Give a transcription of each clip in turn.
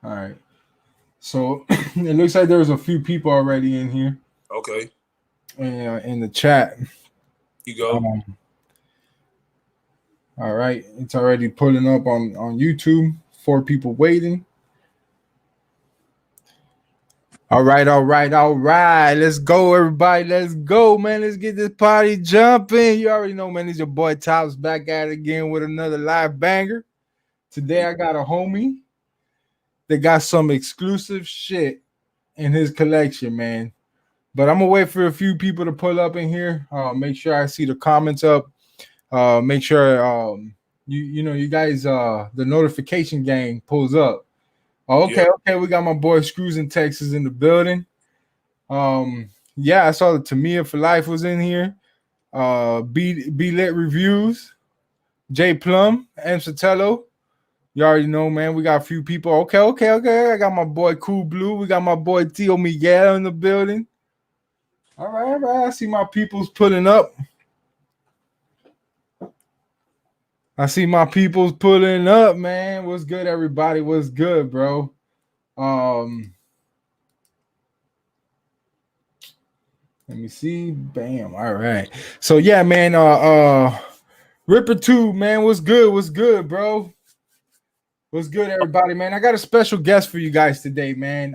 All right. So it looks like there's a few people already in here. Okay. In the chat. You go. All right. It's already pulling up on YouTube. 4 people waiting. All right. Let's go, everybody. Let's go, man. Let's get this party jumping. You already know, man. It's your boy Topz back at it again with another live banger. Today I got a homie that got some exclusive shit in his collection, man. But I'm gonna wait for a few people to pull up in here. Make sure I see the comments up. Make sure you guys the notification gang pulls up. Okay, we got my boy Screws in Texas in the building. Yeah, I saw that Tamia for Life was in here. B Lit Reviews, J Plum, M Sotelo. You already know, man. We got a few people. Okay. I got my boy Cool Blue. We got my boy Tio Miguel in the building. All right. I see my people's pulling up. Man. What's good, everybody? What's good, bro? Let me see. Bam. All right. So yeah, man. Ripper 2, man. What's good, bro? What's good, everybody, man? I got a special guest for you guys today, man.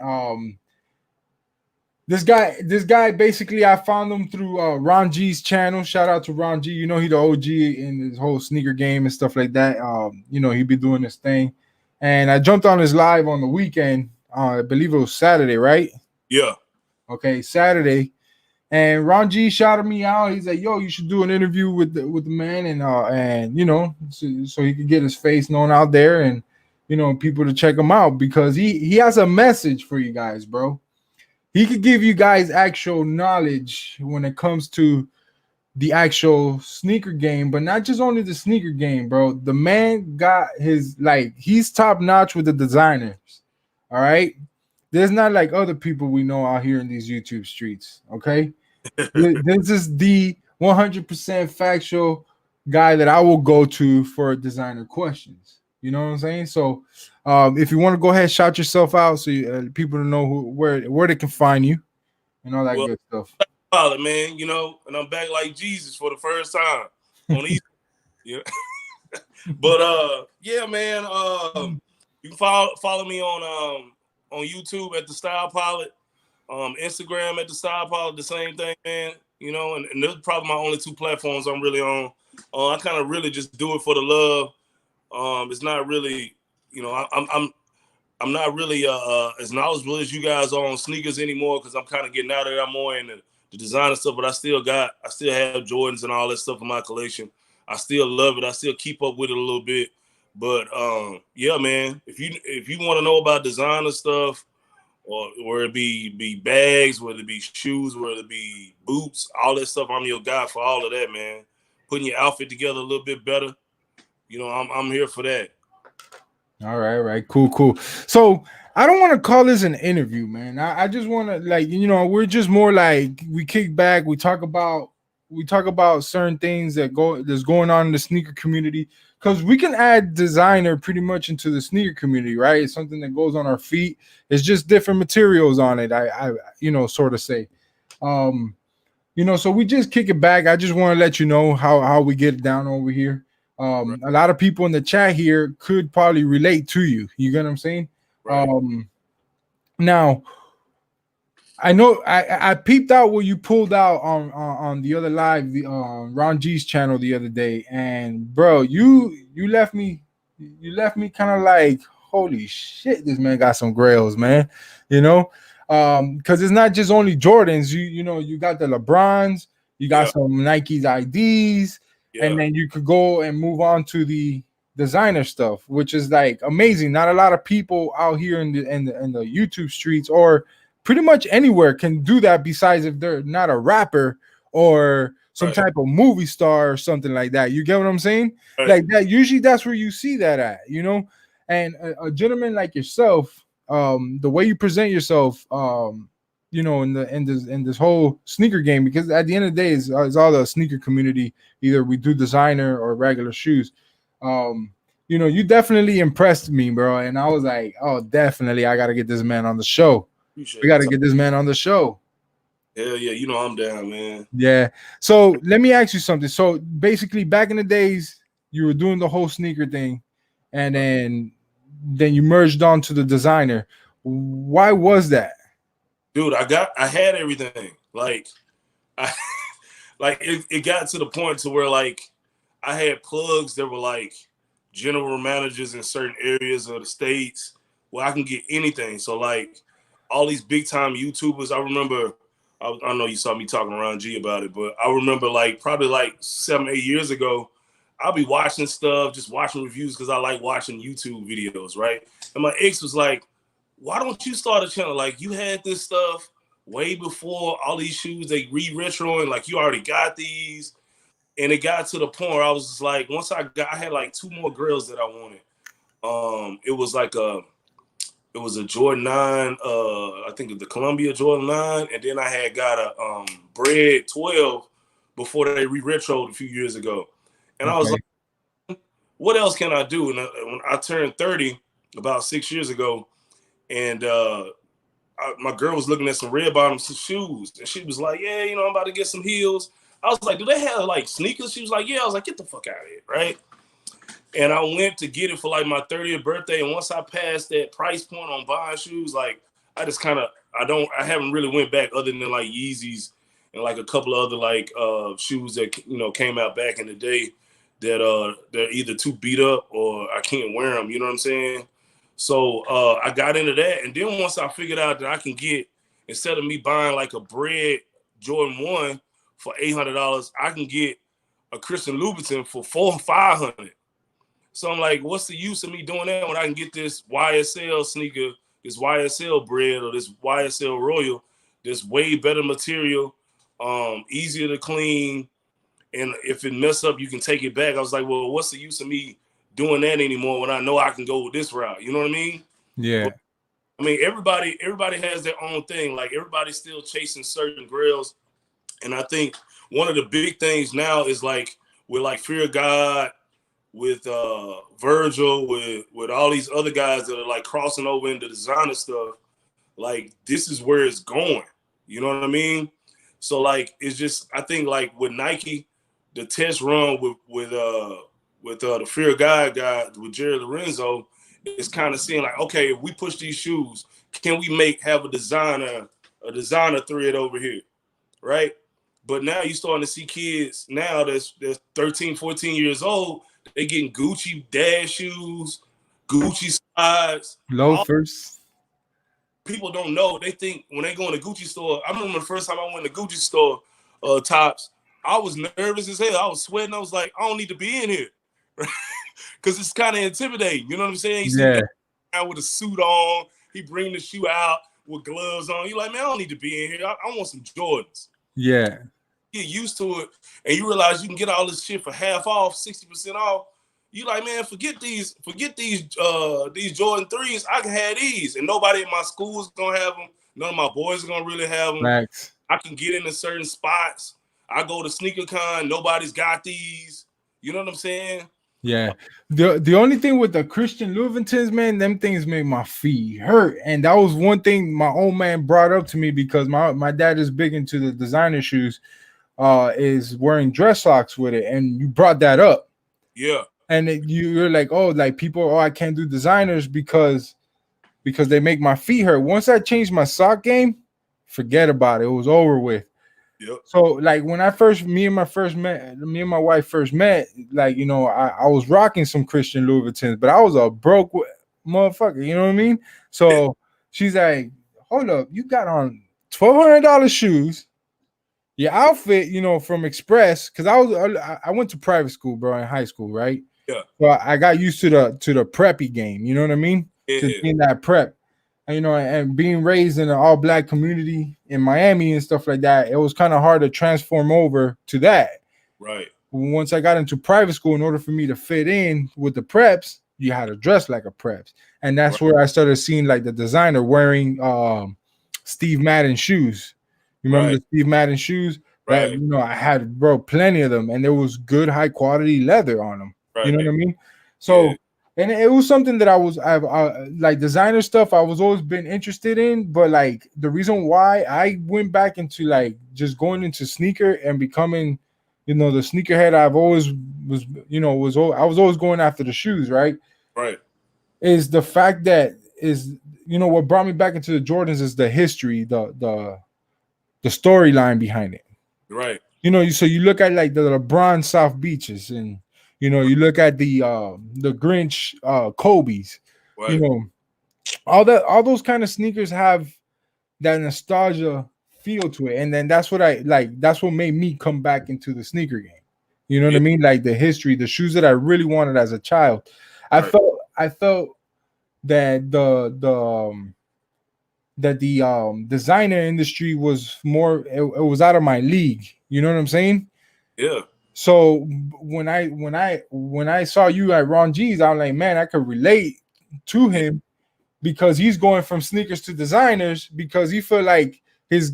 This guy, basically, I found him through Ron G's channel. Shout out to Ron G. You know, he the OG in his whole sneaker game and stuff like that. He be doing this thing. And I jumped on his live on the weekend. I believe it was Saturday, right? Yeah. Okay, Saturday. And Ron G shouted me out. He's like, "Yo, you should do an interview with the man, so he could get his face known out there, and people to check him out, because he has a message for you guys, bro. He could give you guys actual knowledge when it comes to the actual sneaker game, but not just only the sneaker game, bro. The man got he's top notch with the designers. All right. There's not like other people we know out here in these YouTube streets. Okay. This is the 100% factual guy that I will go to for designer questions. You know what I'm saying? So if you want to go ahead, shout yourself out so people to know where they can find you and all that good stuff. Man, and I'm back like Jesus for the first time on Easter. Yeah. But yeah, man, you can follow me on YouTube at the Style Pilot, Instagram at the Style Pilot, the same thing, man. And those are probably my only 2 platforms I'm really on. I kind of really just do it for the love. It's not really, I'm not really as knowledgeable as you guys are on sneakers anymore, because I'm kind of getting out of it. I'm more into the designer stuff, but I still have Jordans and all that stuff in my collection. I still love it. I still keep up with it a little bit. But yeah, man, if you want to know about designer stuff, or whether it be bags, whether it be shoes, whether it be boots, all that stuff, I'm your guy for all of that, man. Putting your outfit together a little bit better. I'm here for that. All right. Cool. So I don't want to call this an interview, man. I just want to we're just more like we kick back, we talk about certain things that's going on in the sneaker community, because we can add designer pretty much into the sneaker community, right? It's something that goes on our feet. It's just different materials on it. I sort of say, so we just kick it back. I just want to let you know how we get it down over here. A lot of people in the chat here could probably relate to you. You get what I'm saying? Right. Now, I know I peeped out what you pulled out on the other live, Ron G's channel the other day, and bro, you left me kind of like, holy shit, this man got some Grails, man. Because it's not just only Jordans. You got the LeBrons, you got some Nike's IDs. Yeah. And then you could go and move on to the designer stuff, which is like amazing. Not a lot of people out here in the YouTube streets or pretty much anywhere can do that, besides if they're not a rapper or some type of movie star or something like that. You get what I'm saying? Right. Like that. Usually that's where you see that at, And a gentleman like yourself, the way you present yourself, in this whole sneaker game, because at the end of the day, it's all the sneaker community. Either we do designer or regular shoes. you definitely impressed me, bro. And I was like, oh, definitely, I gotta get this man on the show. We Appreciate gotta it. get this man on the show. Hell yeah, you know I'm down, man. Yeah. So let me ask you something. So basically, back in the days, you were doing the whole sneaker thing, and then you merged on to the designer. Why was that? Dude, I had everything. Like I like it got to the point to where like I had plugs that were like general managers in certain areas of the states where I can get anything. So like all these big time YouTubers, I remember I know you saw me talking around G about it, but I remember like probably like 7, 8 years ago, I'll be watching stuff, just watching reviews because I like watching YouTube videos, right? And my ex was like, why don't you start a channel? Like you had this stuff way before all these shoes, they re-retro and like you already got these. And it got to the point where I was just like, once I had like 2 more Grails that I wanted. It was like it was a Jordan 9, I think the Columbia Jordan 9, and then I had got a Bread 12 before they re-retroed a few years ago. And I was Okay. like, what else can I do? And when I turned 30 about 6 years ago, and my girl was looking at some red bottom shoes, and she was like, "Yeah, I'm about to get some heels." I was like, "Do they have like sneakers?" She was like, "Yeah." I was like, "Get the fuck out of here, right?" And I went to get it for like my 30th birthday, and once I passed that price point on buying shoes, like I just kind of I haven't really went back other than like Yeezys and like a couple of other like shoes that came out back in the day that they're either too beat up or I can't wear them. You know what I'm saying? So I got into that, and then once I figured out that I can get, instead of me buying like a Bread Jordan 1 for $800, I can get a Christian Louboutin for 400 or 500. So I'm like, what's the use of me doing that when I can get this YSL sneaker, this YSL Bread or this YSL Royal, this way better material, easier to clean, and if it mess up, you can take it back. I was like, well, what's the use of me doing that anymore when I know I can go with this route? You know what I mean? Yeah. But, I mean, everybody has their own thing. Like everybody's still chasing certain grails, and I think one of the big things now is like with like Fear of God, with Virgil, with all these other guys that are like crossing over into designer stuff. Like this is where it's going. You know what I mean? So like it's just I think like with Nike, the test run with the Fear of God guy with Jerry Lorenzo is kind of seeing like, okay, if we push these shoes, can we have a designer thread over here, right? But now you're starting to see kids now that's 13, 14 years old, they getting Gucci Dash shoes, Gucci slides. All Loafers. people don't know. They think when they go in the Gucci store. I remember the first time I went to the Gucci store, Tops. I was nervous as hell. I was sweating. I was like, I don't need to be in here, because it's kind of intimidating. You know what I'm saying? You see the Yeah. guy out with a suit on. He bring the shoe out with gloves on. You're like, man, I don't need to be in here. I want some Jordans. Yeah. Get used to it, and you realize you can get all this shit for half off, 60% off. You like, man, forget these Jordan 3s. I can have these, and nobody in my school is gonna have them. None of my boys are gonna really have them. Max. I can get into certain spots. I go to sneaker con, nobody's got these. You know what I'm saying? Yeah. The only thing with the Christian Louboutins, man, them things make my feet hurt. And that was one thing my old man brought up to me because my dad is big into the designer shoes, is wearing dress socks with it. And you brought that up. Yeah. And you're like, oh, like people, oh, I can't do designers because they make my feet hurt. Once I changed my sock game, forget about it. It was over with. Yep. So like when me and my wife first met, like I was rocking some Christian Louboutins, but I was a broke motherfucker, you know what I mean? So she's like, hold up, you got on $1,200 shoes, your outfit, from Express, because I went to private school, bro, in high school, right? Yeah. So I got used to the preppy game, you know what I mean? Yeah. Just being that prep. And being raised in an all-black community in Miami and stuff like that, it was kind of hard to transform over to that. Right. Once I got into private school, in order for me to fit in with the preps, you had to dress like a preps. And that's where I started seeing like the designer wearing Steve Madden shoes. You remember the Steve Madden shoes? That I had, bro, plenty of them, and there was good high quality leather on them. Right. You know what I mean? So and it was something that I've like designer stuff. I was always been interested in, but like the reason why I went back into like just going into sneaker and becoming, the sneakerhead I've always was, I was always going after the shoes, right? Right. Is the fact that is what brought me back into the Jordans is the history, the storyline behind it. Right. So you look at like the LeBron South Beaches, and you look at the Grinch Kobe's, you Right. know, all those kind of sneakers have that nostalgia feel to it. And then that's what I like, that's what made me come back into the sneaker game. You know what I Yeah. mean? Like the history, the shoes that I really wanted as a child. I Right. felt I felt that the designer industry was more, it was out of my league. You know what I'm saying? Yeah. So when I saw you at Ron G's, I'm like, man, I could relate to Yeah. him because he's going from sneakers to designers because he feel like his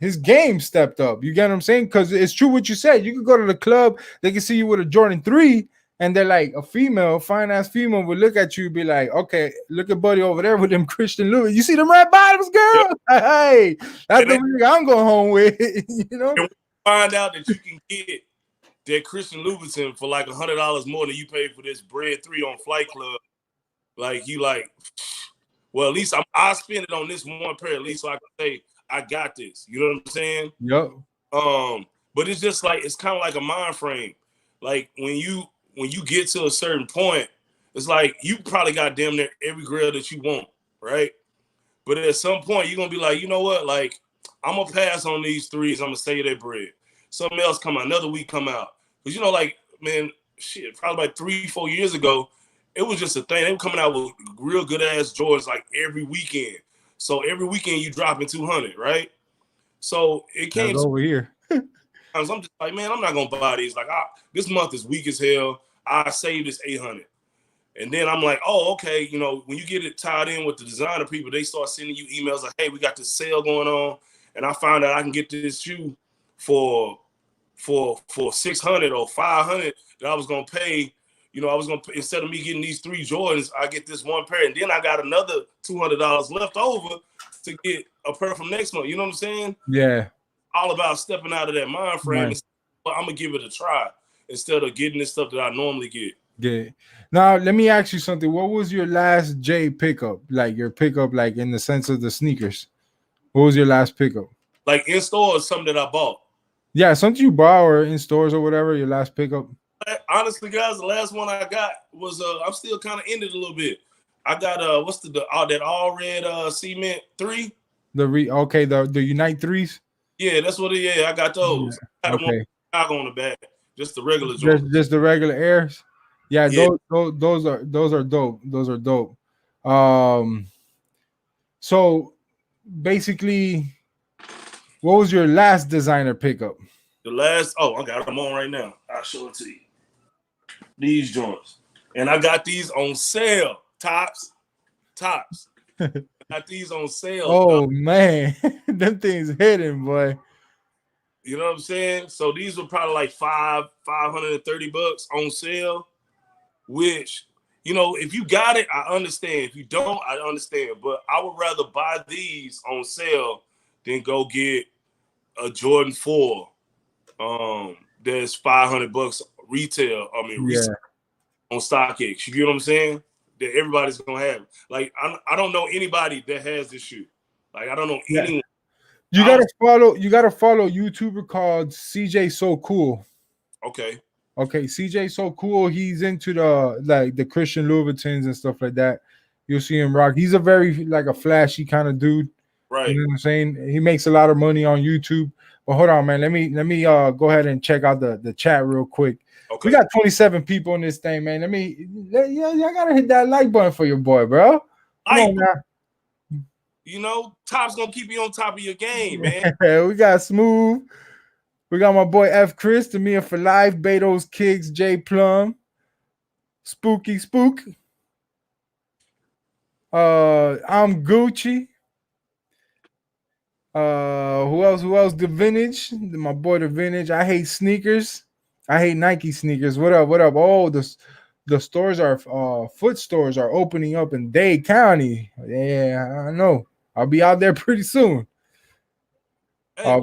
his game stepped up. You get what I'm saying? Because it's true what you said. You could go to the club, they can see you with a Jordan 3, and they're like, a female, fine ass female would look at you and be like, okay, look at buddy over there with them Christian Louis. You see them red bottoms, Yeah. girl? Hey, that's And the then ring I'm going home with. you know? and we find out that you can get that Christian Louboutin for like $100 more than you paid for this Bread 3 on Flight Club. Like you like, well, at least I spend it on this one pair, at least so I can say I got this. You know what I'm saying? Yep. But it's just like it's kind of like a mind frame. Like when you get to a certain point, it's like you probably got damn near every grill that you want, right? But at some point you're gonna be like, you know what? Like I'm gonna pass on these threes. I'm gonna save that bread. Something else come out. Another week come out. Cause like, man, shit, probably like 3-4 years ago, it was just a thing. They were coming out with real good ass Jordans like every weekend. So every weekend you dropping 200, right? So it came That's to over here. times I'm just like, man, I'm not gonna buy these. Like, this month is weak as hell. I saved this 800, and then I'm like, oh, okay. When you get it tied in with the designer people, they start sending you emails like, hey, we got this sale going on, and I found out I can get this shoe for 600 or 500 that I was gonna pay. I was gonna pay, instead of me getting these 3 Jordans, I get this one pair, and then I got another $200 left over to get a pair from next month. You know what I'm saying? Yeah. All about stepping out of that mind frame and saying, I'm gonna give it a try instead of getting this stuff that I normally get. Yeah. Now let me ask you something. What was your last J pickup? Like your pickup, like in the sense of the sneakers. What was your last pickup? Like in store or something that I bought. Yeah, something you bought or in stores or whatever. Your last pickup. Honestly, guys, the last one I got was I'm still kind of in it a little bit. I got what's that all red cement 3? The Unite 3s. Yeah, that's what it is. Yeah, I got those. Yeah. I got Okay. on the back. Just the regular Just the regular airs. Yeah, yeah. those are dope. Those are dope. So basically, what was your last designer pickup? The last, I got them on right now. I'll show it to you. These joints. And I got these on sale. Tops. I got these on sale. Oh man, them things hitting, boy. You know what I'm saying? So these were probably like $530 on sale, which, if you got it, I understand. If you don't, I understand. But I would rather buy these on sale than go get a Jordan 4 that's $500 retail. Retail on StockX. You get what I'm saying? That everybody's gonna have. Like I don't know anybody that has this shoe. Like I don't know anyone. You gotta follow YouTuber called CJ So Cool. Okay, CJ So Cool. He's into the Christian Louboutins and stuff like that. You'll see him rock. He's a very like a flashy kind of dude. right. You know what I'm saying? He makes a lot of money on YouTube. But hold on, man. Let me go ahead and check out the chat real quick. Okay. We got 27 people in this thing, man. I gotta hit that like button for your boy, bro. Come on now. Top's gonna keep you on top of your game, man. We got Smooth. We got my boy F Chris, Tamia for life, Beto's Kicks, J Plum, Spooky Spook. I'm Gucci. Who else? The Vintage, my boy, the Vintage. I hate sneakers. I hate Nike sneakers. What up? Oh, the stores are foot stores are opening up in Dade County. Yeah, I know. I'll be out there pretty soon. Hey,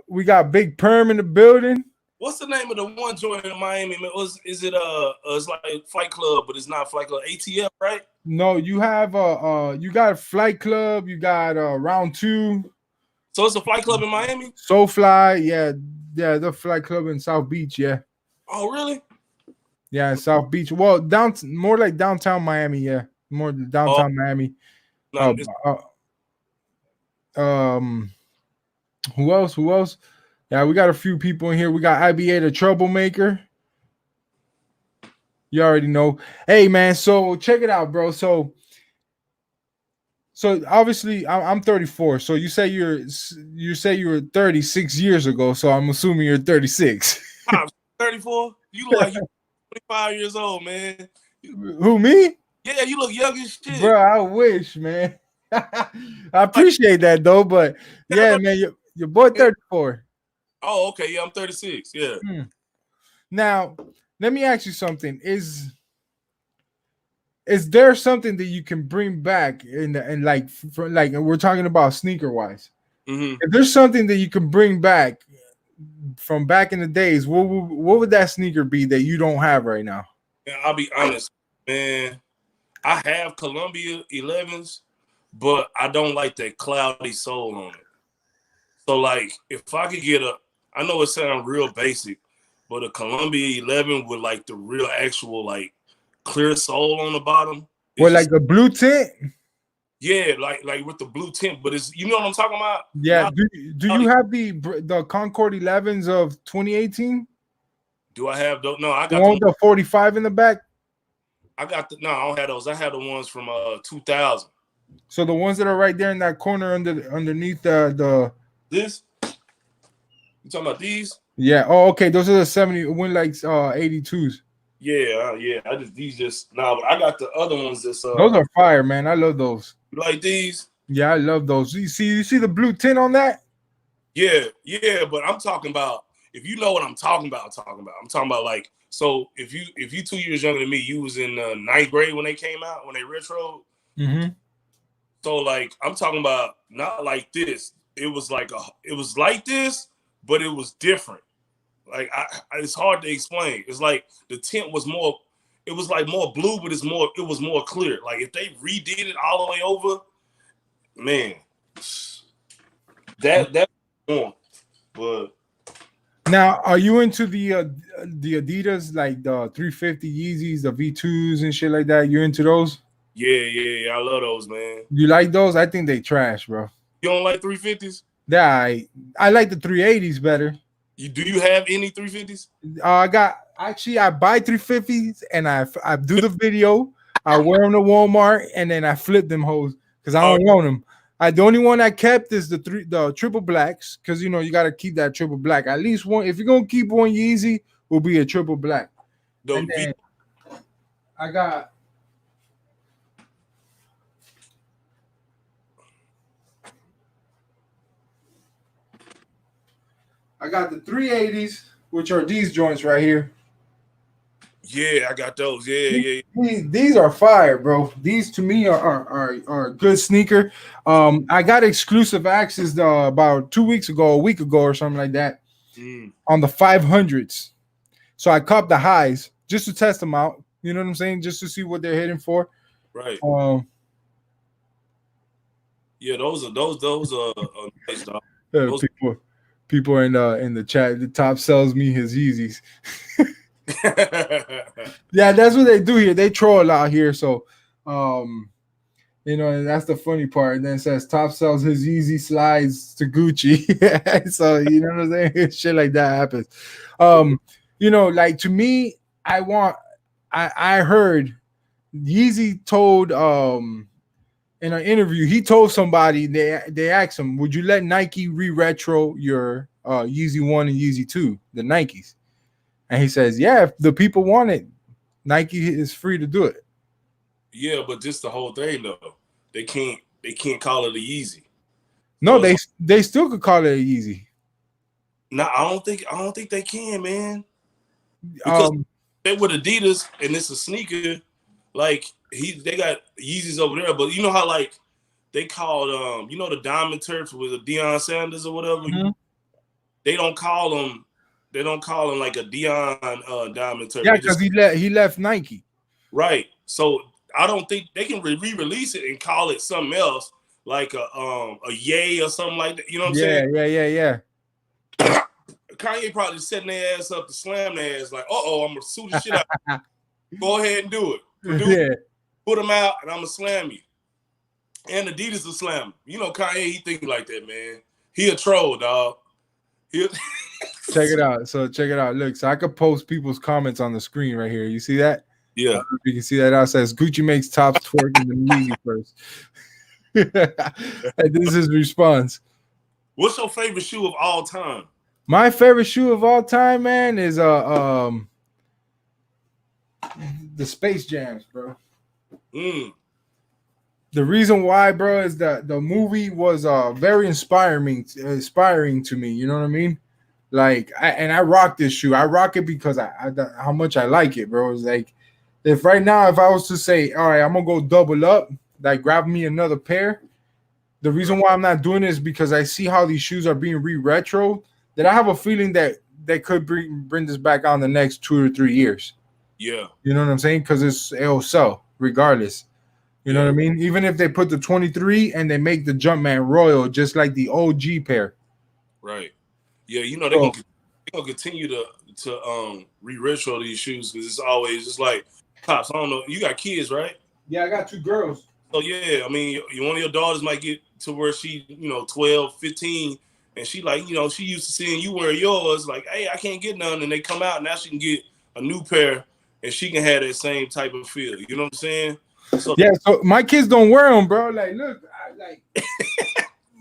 We got Big Perm in the building. what's the name of the one joint in Miami? Man? Is it it's like Flight Club, but it's not Flight Club. ATF, right? No, you have you got Flight Club, you got Round Two, So it's a Flight Club in Miami. Soulfly, yeah, the Flight Club in South Beach, yeah. Oh, really? Yeah, South Beach. Well, more like downtown Miami, yeah. More Oh, downtown Miami. no, Um who else? Who else? Yeah, we got a few people in here. We got IBA the Troublemaker. You already know. Hey man, so check it out, bro. So obviously I'm 34. So you say you were 36 years ago. So I'm assuming you're 36. I'm 34. You look like you're 25 years old, man. Who, me? Yeah, you look young as shit. Bro, I wish, man. I appreciate that though, but yeah, man, your boy 34. Oh, okay. Yeah, I'm 36. Yeah. Now, let me ask you something. Is there something that you can bring back and like for like we're talking about sneaker wise? Mm-hmm. If there's something that you can bring back from back in the days, what would that sneaker be that you don't have right now? Yeah, I'll be honest, man. I have Columbia 11s, but I don't like that cloudy sole on it. So, like, if I could get I know it sounds real basic, but a Columbia 11 with like the real actual like clear sole on the bottom. Well, like a blue tint? Yeah, like with the blue tint, but it's, you know what I'm talking about? Yeah. Do you have the Concord 11s of 2018? Do I have those? No, I The got one with the 45 in the back. I don't have those. I had the ones from 2000. So the ones that are right there in that corner underneath the this. You talking about these? Yeah. Oh, okay. Those are the 70 win like 82s. Yeah. I just but I got the other ones that's those are fire, man. I love those. You like these? Yeah, I love those. You see the blue tint on that? Yeah, but I'm talking about, if you know what I'm talking about, I'm talking about like, so if you 2 years younger than me, you was in ninth grade when they came out, when they retro. Mm-hmm. So like I'm talking about not like this. It was like this, but it was different. Like it's hard to explain. It's like the tint was more. It was like more blue, but it was more clear. Like if they redid it all the way over, man, that one. But now, are you into the Adidas, like the 350 Yeezys, the V2s and shit like that? You into those? Yeah, I love those, man. You like those? I think they trash, bro. You don't like 350s? Yeah, I like the 380s better. Do you have any 350s? I buy 350s and I do the video. I wear them to Walmart and then I flip them hoes because I don't want them. The only one I kept is the triple blacks, because you know you got to keep that triple black. At least one. If you're gonna keep one Yeezy, will be a triple black. And then I got the 380s, which are these joints right here. Yeah, I got those. Yeah. These are fire, bro. These to me are a good sneaker. I got exclusive access about 2 weeks ago, a week ago, or something like that, on the 500s. So I copped the highs just to test them out. You know what I'm saying? Just to see what they're hitting for. Right. Yeah, those are nice, dog. People in the chat. The top sells me his Yeezys. Yeah, that's what they do here. They troll out here. So, you know, and that's the funny part. And then it says top sells his Yeezy slides to Gucci. So you know what I'm saying? Shit like that happens. You know, like to me, I heard Yeezy told in an interview, he told somebody, they asked him, would you let Nike re-retro your Yeezy 1 and Yeezy 2, the Nikes? And he says, yeah, if the people want it, Nike is free to do it. Yeah, but just the whole thing though, they can't call it a Yeezy. No, so they still could call it a Yeezy. No, I don't think they can, man. Because they with Adidas and it's a sneaker. Like they got Yeezys over there, but you know how like they called you know the diamond turf with the Deion Sanders or whatever. Mhm. They don't call them. They don't call them like a Deion diamond turf. Yeah, They because just he left Nike. right. So I don't think they can re-release it and call it something else, like a Yay or something like that. You know what I'm saying? Yeah. Kanye probably setting their ass up to slam their ass like, I'm gonna sue the shit out. Go ahead and do it. Produce, Yeah. put them out, and I'm gonna slam you. And Adidas will slam him. You know, Kanye, he think like that, man. He a troll, dog. Check it out. So check it out. Look, so I could post people's comments on the screen right here. You see that? I Yeah. don't know if you can see that out. It says Gucci makes Topz twerk in the Yeezy first. And this is his response. What's your favorite shoe of all time? My favorite shoe of all time, man, is the Space Jams, bro. The reason why, bro, is that the movie was very inspiring to me. You know what I mean? Like, I rock this shoe. I rock it because I how much I like it, bro. It's like, if right now, if I was to say, all right, I'm gonna go double up, like grab me another pair. The reason why I'm not doing this is because I see how these shoes are being retro. That I have a feeling that they could bring this back on the next 2 or 3 years. Yeah. You know what I'm saying? Because it'll sell regardless. You know what I mean? Even if they put the 23 and they make the Jumpman Royal just like the OG pair. Right. Yeah, you know they're gonna continue to re-retro these shoes because it's always just like Topz. I don't know. You got kids, right? Yeah, I got 2 girls. So yeah, I mean, one of your daughters might get to where she, 12, 15, and she like, she used to seeing you wear yours. Like, hey, I can't get none, and they come out now she can get a new pair, and she can have that same type of feel. You know what I'm saying? So yeah, so my kids don't wear them, bro. Like, look,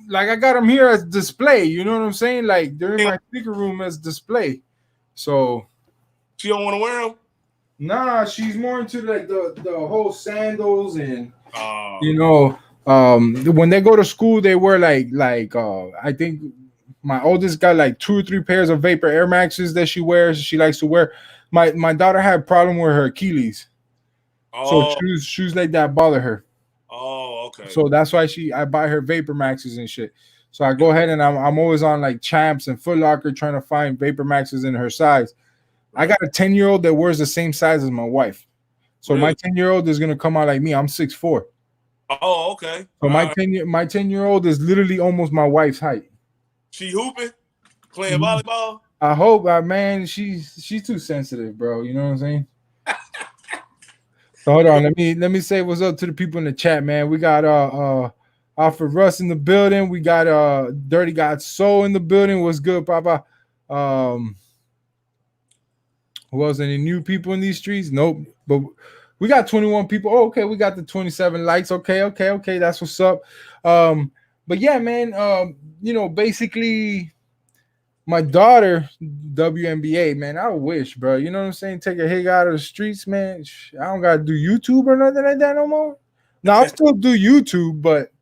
like I got them here as display. You know what I'm saying? Like they're in my speaker room as display. So she don't want to wear them. Nah, she's more into like the whole sandals and when they go to school they wear like I think my oldest got like 2 or 3 pairs of Vapor Air Maxes that she wears. She likes to wear. My daughter had a problem with her Achilles. So shoes like that bother her. Oh, okay. So that's why I buy her Vapor Maxes and shit. So I go ahead and I'm always on like Champs and Foot Locker trying to find Vapor Maxes in her size. Right. I got a 10-year-old that wears the same size as my wife. So really? My 10-year-old is gonna come out like me. I'm 6'4". Oh, okay. So my 10-year-old is literally almost my wife's height. She hooping, playing volleyball. I hope, man. She's too sensitive, bro. You know what I'm saying? So hold on, let me say what's up to the people in the chat, man. We got Alfred Russ in the building. We got Dirty God Soul in the building. What's good, Papa? Who else? Any new people in these streets? Nope. But we got 21 people. Oh, okay, we got the 27 likes. Okay. That's what's up. But yeah, man. Basically, my daughter, WNBA, man. I wish, bro. You know what I'm saying? Take a hit out of the streets, man. I don't gotta do YouTube or nothing like that no more. No, I'll still do YouTube, but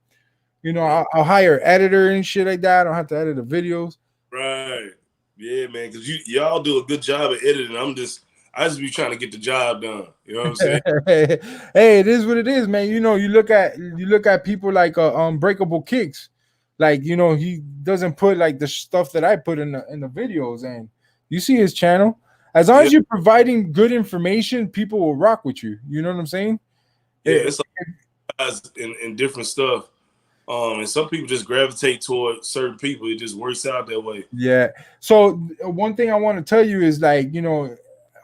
I'll hire an editor and shit like that. I don't have to edit the videos. Right. Yeah, man. Because y'all do a good job at editing. I just be trying to get the job done. You know what I'm saying? Hey, it is what it is, man. You look at people like Unbreakable Kicks. Like, he doesn't put like the stuff that I put in the videos, and you see his channel. As long as you're providing good information, people will rock with you. You know what I'm saying? Yeah, it's like in different stuff. And some people just gravitate toward certain people. It just works out that way. Yeah. So one thing I want to tell you is like,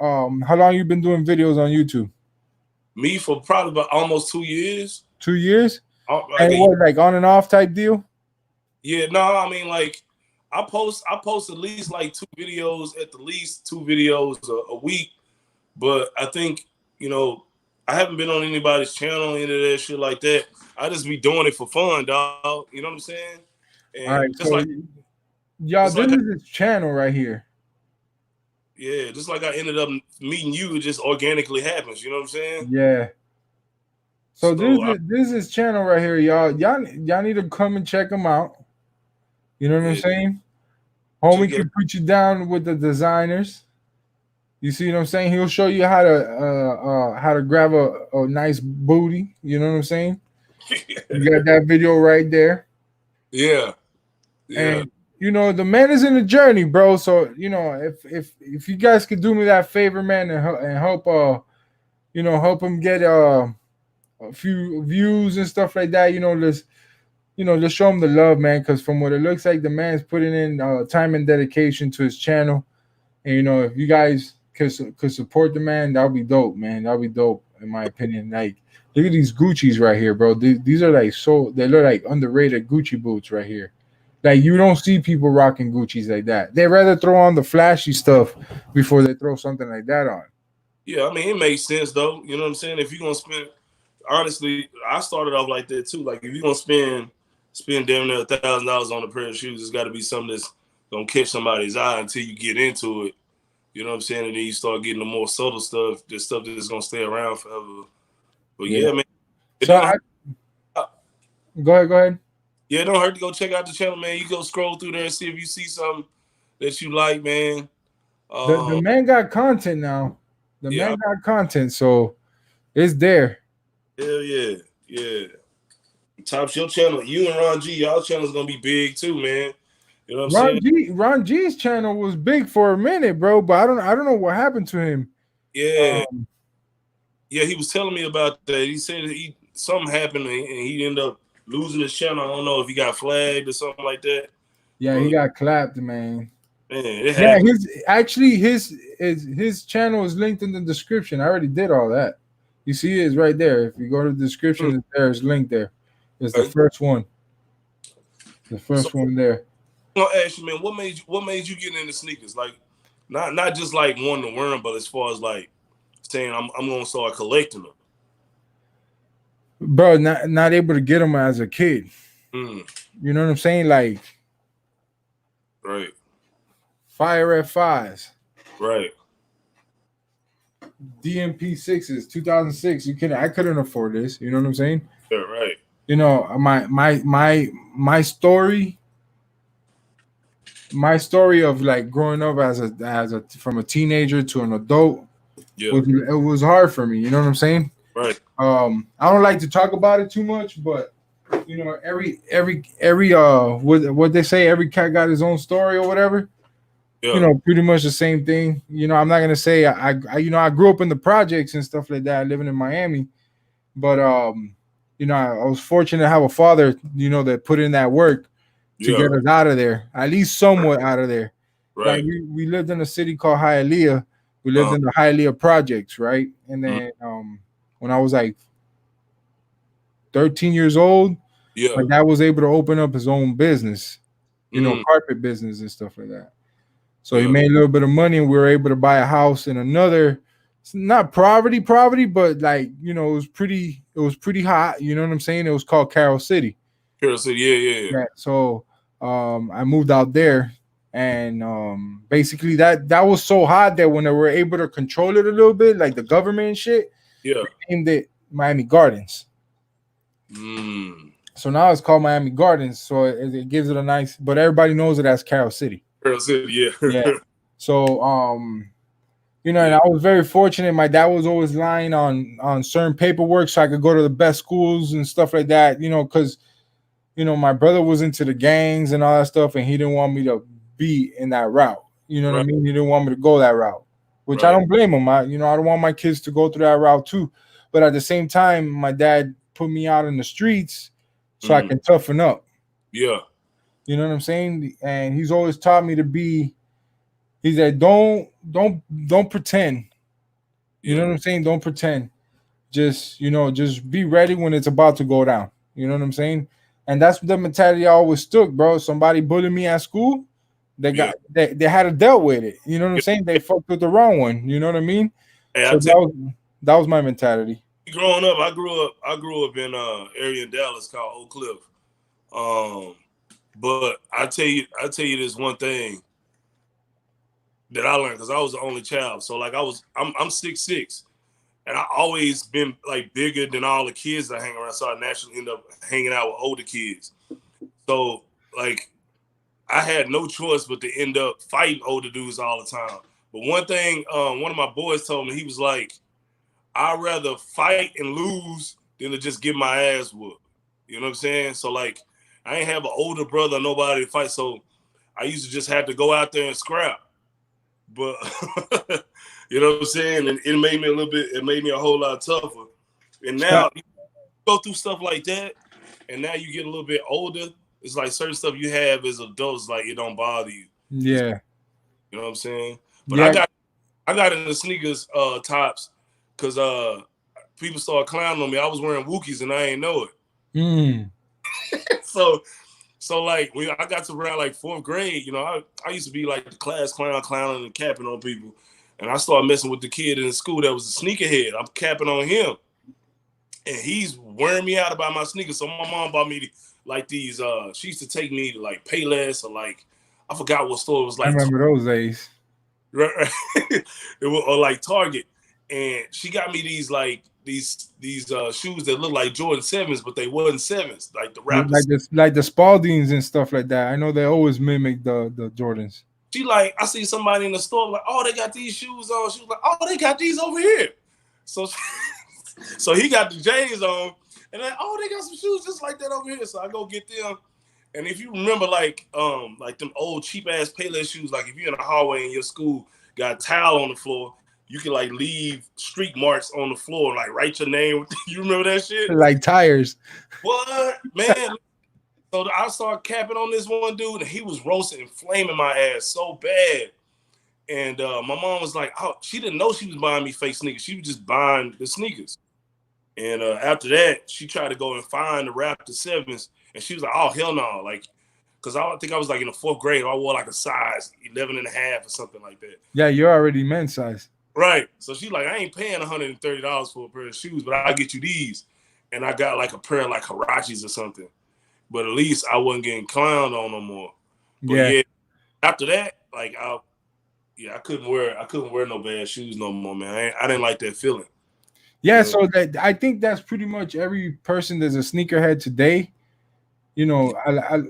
how long you been doing videos on YouTube? Me for probably about almost 2 years. 2 years? And what, like on and off type deal? Yeah, no, I mean like I post at least like 2 videos, at the least 2 videos a week. But I think, I haven't been on anybody's channel, any of that shit like that. I just be doing it for fun, dog. You know what I'm saying? And all right, so y'all, this is his channel right here. Yeah, just like I ended up meeting you, it just organically happens. You know what I'm saying? Yeah. So this is his channel right here, y'all. Y'all need to come and check him out. You know what I'm saying? Homie can put you down with the designers. You see what I'm saying? He'll show you how to grab a nice booty. You know what I'm saying? You got that video right there. Yeah, yeah, And the man is in the journey, bro. So if you guys could do me that favor, man, and help help him get a few views and stuff like that. Let's show him the love, man. Because from what it looks like, the man's putting in time and dedication to his channel. And if you guys could support the man, that would be dope, man. That would be dope, in my opinion. Like, look at these Gucci's right here, bro. These are like they look like underrated Gucci boots right here. Like, you don't see people rocking Gucci's like that. They rather throw on the flashy stuff before they throw something like that on. yeah. I mean, it makes sense though. You know what I'm saying? If you're gonna spend, honestly, I started off like that too. Like, if you're gonna spend damn near $1,000 on a pair of shoes, it's got to be something that's gonna catch somebody's eye until you get into it. You know what I'm saying? And then you start getting the more subtle stuff, the stuff that's gonna stay around forever. But Yeah. yeah, man. It So don't go ahead. Yeah, it don't hurt to go check out the channel, man. You go scroll through there and see if you see something that you like, man. The man got content now. The Yeah, man got content, so it's there. hell yeah, yeah. Topz, your channel, you and Ron G, y'all channel's gonna be big too, man. You know what I'm saying? Ron G's channel was big for a minute, bro, but I don't know what happened to him. Yeah, yeah. He was telling me about that. He said something happened and he ended up losing his channel. I don't know if he got flagged or something like that. Yeah, he got clapped, man. Man, it Yeah, happened. his channel is linked in the description. I already did all that. You see, it's right there. If you go to the description, it's there. It's linked there. It's the first one. The first one there. I'm gonna ask you, man, what made you get into sneakers? Like, not just like wanting to wear them, but as far as like saying I'm gonna start collecting them. Bro, not able to get them as a kid. Mm. You know what I'm saying? Like, Right. Fire F5s, Right. DMP 6s, 2006. I couldn't afford this. You know what I'm saying? Yeah, right. My story. My story of like growing up as a from a teenager to an adult, Yeah. it was hard for me. You know what I'm saying? Right. I don't like to talk about it too much, but every what they say, every cat got his own story or whatever. Yeah. Pretty much the same thing. I'm not gonna say I grew up in the projects and stuff like that, living in Miami, but I was fortunate to have a father, that put in that work to get us out of there, at least somewhat out of there. Right. Like we lived in a city called Hialeah. We lived in the Hialeah projects, right? And then when I was like 13 years old, my dad was able to open up his own business, carpet business and stuff like that. So he made a little bit of money, and we were able to buy a house in another. It's not poverty, but like it was pretty hot. You know what I'm saying? It was called Carroll City. Carroll City, yeah. So I moved out there, and basically that was so hot that when they were able to control it a little bit, like the government and shit, they named it Miami Gardens. So now it's called Miami Gardens. So it gives it a nice, but everybody knows it as Carroll City. Carroll City, yeah. So and I was very fortunate. My dad was always lying on certain paperwork so I could go to the best schools and stuff like that. Because my brother was into the gangs and all that stuff, and he didn't want me to be in that route. You know what I mean? He didn't want me to go that route, which I don't blame him. I don't want my kids to go through that route too. But at the same time, my dad put me out in the streets so I can toughen up. Yeah. You know what I'm saying? And he's always taught me to be. He said, don't pretend. You know what I'm saying? Don't pretend. Just be ready when it's about to go down. You know what I'm saying? And that's the mentality I always took, bro. Somebody bullied me at school. They had to deal with it. You know what I'm saying? They fucked with the wrong one. You know what I mean? Hey, so that was my mentality. Growing up, I grew up in an area in Dallas called Oak Cliff. But I tell you this one thing that I learned, because I was the only child. So like I'm 6'6", and I always been like bigger than all the kids that I hang around. So I naturally end up hanging out with older kids. So like I had no choice but to end up fighting older dudes all the time. But one thing, one of my boys told me, he was like, I'd rather fight and lose than to just get my ass whooped. You know what I'm saying? So like, I ain't have an older brother, nobody to fight, so I used to just have to go out there and scrap. But you know what I'm saying? And it made me a little bit. It made me a whole lot tougher. And now you go through stuff like that, and now you get a little bit older. It's like certain stuff you have as adults, like it don't bother you. Yeah. You know what I'm saying? But Yeah. I got into sneakers tops because people started clowning on me. I was wearing Wookiees and I ain't know it. Mm. So like when I got to around like fourth grade, you know, I used to be like the class clown, clowning and capping on people. And I started messing with the kid in the school that was a sneakerhead. I'm capping on him. And he's wearing me out about my sneakers. So my mom bought me like these, she used to take me to like Payless or like, I forgot what store it was I like. remember those days. It was, or like Target. And she got me these like these shoes that look like Jordan 7s, but they wasn't 7s, like the rappers. Like the Spaldings and stuff like that. I know they always mimic the Jordans. She like, I see somebody in the store like, oh, they got these shoes on. She was like, oh, they got these over here. So so he got the J's on, and then, oh, they got some shoes just like that over here. So I go get them. And if you remember, like them old cheap ass Payless shoes, like if you're in a hallway in your school, got a towel on the floor, you can like leave streak marks on the floor, like write your name. You remember that shit? Like tires. What, man? So I started capping on this one dude, and he was roasting and flaming my ass so bad. And my mom was like, oh, she didn't know she was buying me fake sneakers. She was just buying the sneakers. And after that, she tried to go and find the Raptor 7s. And she was like, oh, hell no. Like, because I think I was like in the fourth grade. I wore like a size 11 and a half or something like that. Yeah, you're already men's size. Right. So she's like, I ain't paying $130 for a pair of shoes, but I'll get you these. And I got like a pair of like Hirachis or something. But at least I wasn't getting clowned on no more. But yeah, after that, like I couldn't wear no bad shoes no more, man. I didn't like that feeling. Yeah, you know? So that I think that's pretty much every person that's a sneakerhead today. You know, I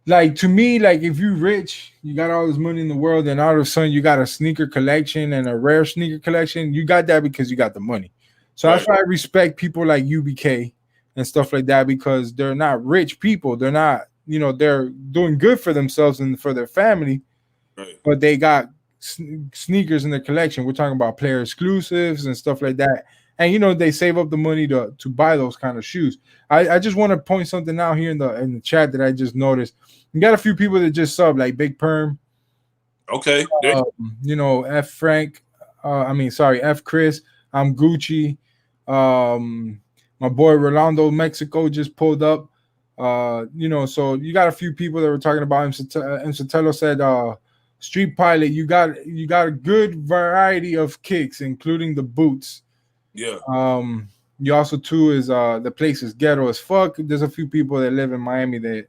like, to me, like if you're rich, you got all this money in the world, and all of a sudden you got a sneaker collection and a rare sneaker collection, you got that because you got the money. So that's why I respect people like UBK and stuff like that, because they're not rich people. They're not, you know, they're doing good for themselves and for their family, but they got sneakers in their collection. We're talking about player exclusives and stuff like that. And, you know, they save up the money to buy those kind of shoes. I just want to point something out here in the chat that I just noticed. You got a few people that just sub, like Big Perm. Okay. You know, F Frank. F Chris. I'm Gucci. My boy Rolando Mexico just pulled up. You know, so you got a few people that were talking about him. Sotelo said, Street Pilot, you got a good variety of kicks, including the boots. Yeah. You also too is the place is ghetto as fuck. There's a few people that live in Miami that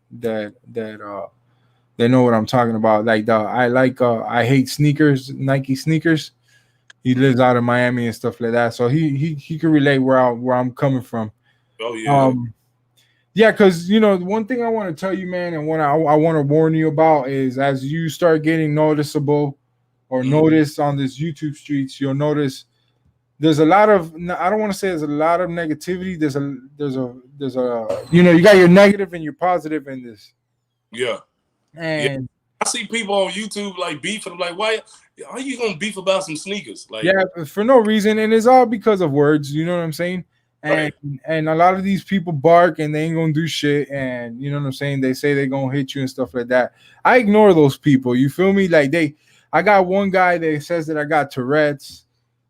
they know what I'm talking about. Like I hate sneakers, Nike sneakers. He lives out in Miami and stuff like that, so he can relate where I'm coming from. Oh yeah. Yeah, because you know, one thing I want to tell you, man, and what I want to warn you about is, as you start getting noticeable or notice on this YouTube streets, you'll notice there's a lot of, I don't want to say there's a lot of negativity. There's a you know, you got your negative and your positive in this. Yeah. And I see people on YouTube like beefing. I'm like, why are you gonna beef about some sneakers? Like, yeah, for no reason, and it's all because of words. You know what I'm saying? And a lot of these people bark and they ain't gonna do shit. And you know what I'm saying? They say they're gonna hit you and stuff like that. I ignore those people. You feel me? Like I got one guy that says that I got Tourette's,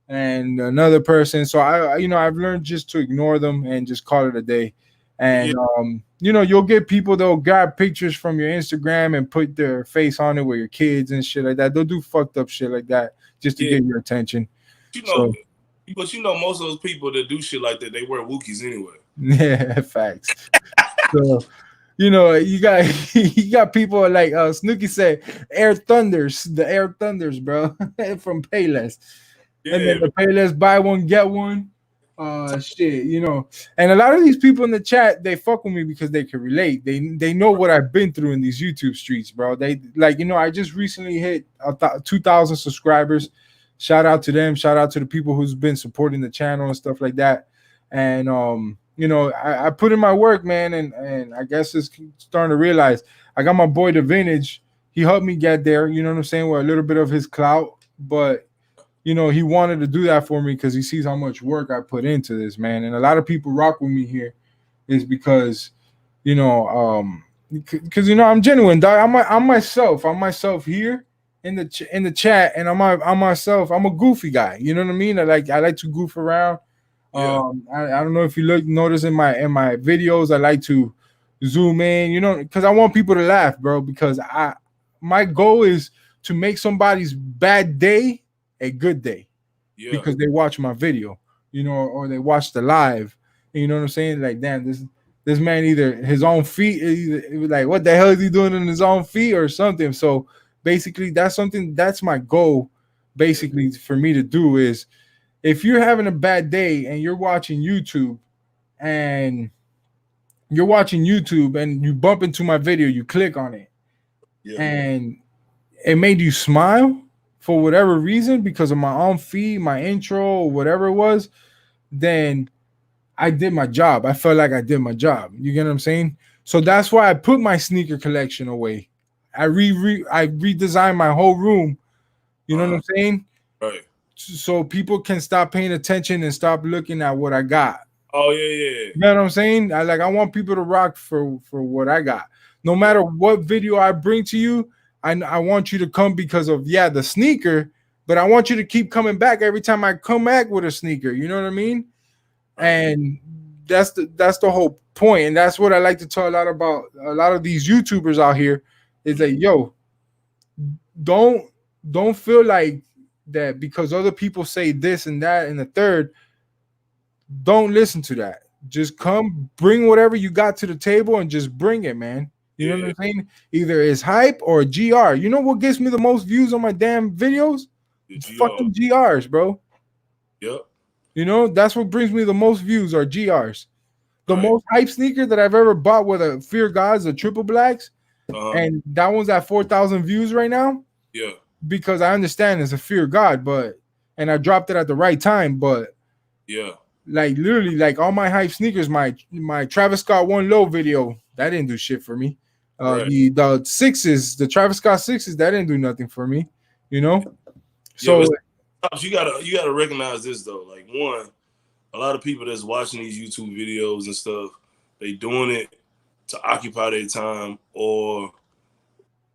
and another person. So I've learned just to ignore them and just call it a day. And you know, you'll get people that'll grab pictures from your Instagram and put their face on it with your kids and shit like that. They'll do fucked up shit like that just to get your attention. You know, but you know, most of those people that do shit like that, they wear Wookiees anyway. Yeah, facts. So, you know, you got people like Snooki said, the Air Thunders, bro, from Payless. Yeah, and then the Payless buy one, get one. Shit, you know. And a lot of these people in the chat, they fuck with me because they can relate. They know what I've been through in these YouTube streets, bro. They like, you know, I just recently hit 2,000 subscribers. Shout out to them. Shout out to the people who's been supporting the channel and stuff like that. And you know, I put in my work, man, and I guess it's starting to realize I got my boy the vintage. He helped me get there, you know what I'm saying, with a little bit of his clout, but you know, he wanted to do that for me because he sees how much work I put into this, man. And a lot of people rock with me here is because, you know, because you know I'm genuine, dog. I'm myself. I'm myself here in the chat, and I'm myself. I'm a goofy guy. You know what I mean? I like to goof around. Yeah. I don't know if you notice in my videos, I like to zoom in. You know, because I want people to laugh, bro. Because my goal is to make somebody's bad day a good day Yeah. because they watch my video, you know, or they watch the live. And you know what I'm saying? Like, damn, this man either his own feet, it was like, what the hell is he doing in his own feet or something? So basically, that's my goal. Basically, for me to do is if you're having a bad day and and you're watching YouTube and you bump into my video, you click on it, Yeah. and it made you smile for whatever reason because of my own feed, my intro, or whatever it was, then I did my job. I felt like I did my job. You get what I'm saying? So that's why I put my sneaker collection away. I redesigned my whole room. You know what I'm saying? Right. So people can stop paying attention and stop looking at what I got. Oh yeah. You know what I'm saying? I want people to rock for what I got. No matter what video I bring to you, I want you to come because of the sneaker, but I want you to keep coming back every time I come back with a sneaker. You know what I mean? And that's the whole point, and that's what I like to tell a lot of these YouTubers out here is that don't don't feel like that because other people say this and that and the third. Don't listen to that. Just come, bring whatever you got to the table, and just bring it, man. You know what I'm saying? Either it's hype or GR. You know what gets me the most views on my damn videos? It's fucking GRs, bro. Yep. You know, that's what brings me the most views are GRs. The Right. most hype sneaker that I've ever bought with a Fear Gods, a triple blacks, and that one's at 4,000 views right now. Yeah. Because I understand it's a Fear God, and I dropped it at the right time, but yeah. Like literally, like all my hype sneakers, my Travis Scott One Low video, that didn't do shit for me. The sixes, the Travis Scott sixes, that didn't do nothing for me. You know. So you gotta recognize this though. Like one, a lot of people that's watching these YouTube videos and stuff, they doing it to occupy their time, or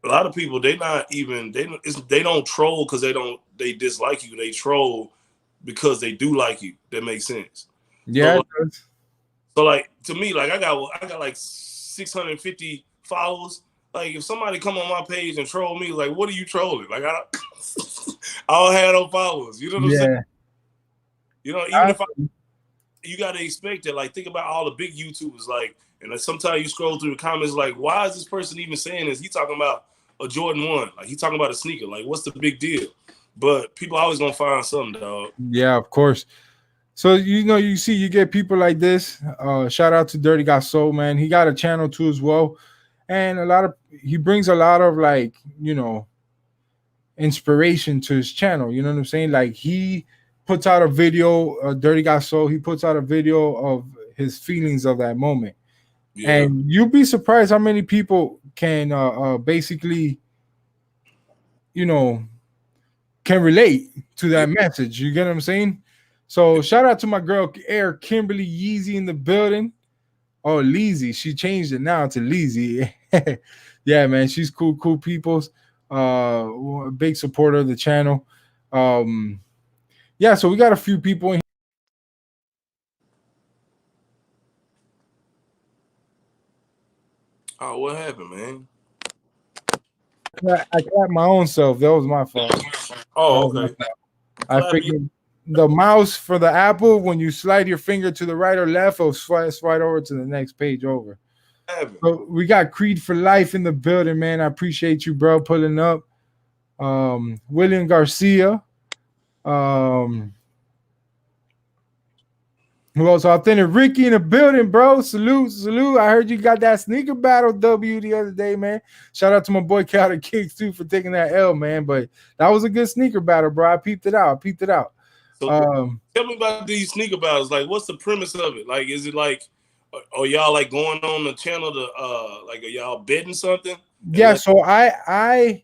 a lot of people they don't troll because they dislike you. They troll because they do like you. That makes sense. Yeah. So like to me, like I got like 650 followers. Like if somebody come on my page and troll me, like what are you trolling? Like I don't have no followers. You know what I'm saying? You know, even if you gotta expect it. Like think about all the big YouTubers. Like, and sometimes you scroll through the comments, like, why is this person even saying this? He talking about a Jordan 1. Like he talking about a sneaker. Like what's the big deal? But people always gonna find something, dog. Yeah, of course. So you get people like this. Shout out to Dirty Got Soul, man. He got a channel too as well, and he brings a lot of like inspiration to his channel. You know what I'm saying? Like he puts out a video, Dirty Got Soul. He puts out a video of his feelings of that moment, and you'll be surprised how many people can basically, can relate to that message. You get what I'm saying? So shout out to my girl Air Kimberly Yeezy in the building. Oh, Leezy. She changed it now to Leezy. Yeah, man. She's cool peoples. A big supporter of the channel. Yeah, so we got a few people in here. Oh, what happened, man? I clapped my own self. That was my fault. Oh, okay. I figured the mouse for the Apple, when you slide your finger to the right or left, it'll slide over to the next page over. So we got Creed for Life in the building, man. I appreciate you, bro, pulling up. William Garcia. Who else? Authentic Ricky in the building, bro. Salute, salute. I heard you got that sneaker battle W the other day, man. Shout out to my boy Calder Kicks too for taking that L, man. But that was a good sneaker battle, bro. I peeped it out. I peeped it out. So tell me about these sneaker battles. Like, what's the premise of it? Like, is it like, are y'all like going on the channel to like, are y'all betting something? Yeah. So I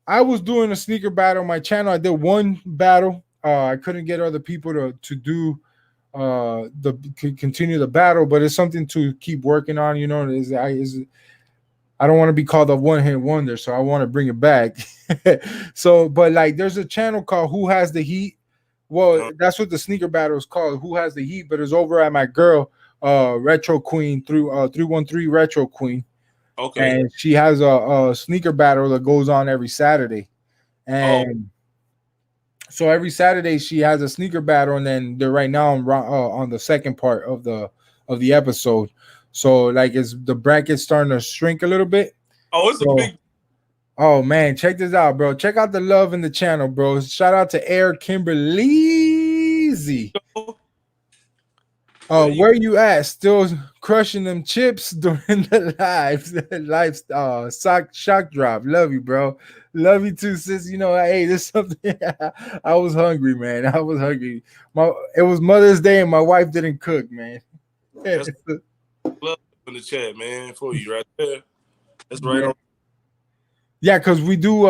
was doing a sneaker battle on my channel. I did one battle. I couldn't get other people to do the continue the battle, but it's something to keep working on. You know, I don't want to be called a one hit wonder, so I want to bring it back. So, but like, there's a channel called Who Has the Heat. Well, that's what the sneaker battle is called, Who Has the Heat. But it's over at my girl, Retro Queen, through 313 Retro Queen. Okay. And she has a sneaker battle that goes on every Saturday, and so every Saturday she has a sneaker battle, and then they're right now on the second part of the episode. So like, it's the bracket starting to shrink a little bit. Oh, it's a big. Oh man, check this out, bro. Check out the love in the channel, bro. Shout out to Air Kimberly. Where you at? Still crushing them chips during the shock drop. Love you, bro. Love you too, sis. You know, hey, this something. I was hungry, man. I was hungry. It was Mother's Day and my wife didn't cook, man. That's love in the chat, man, for you right there. That's right on. Yeah, because we do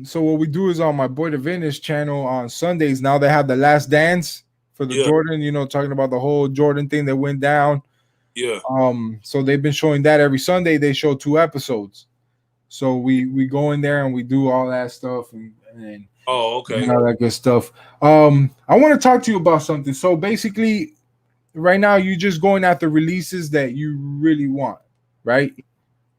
so what we do is on my boy the Vintage channel on Sundays. Now they have the last dance for the Jordan, you know, talking about the whole Jordan thing that went down. Yeah. So they've been showing that every Sunday. They show 2 episodes. So we go in there and we do all that stuff and okay, all that good stuff. I want to talk to you about something. So basically, right now you're just going after releases that you really want, right?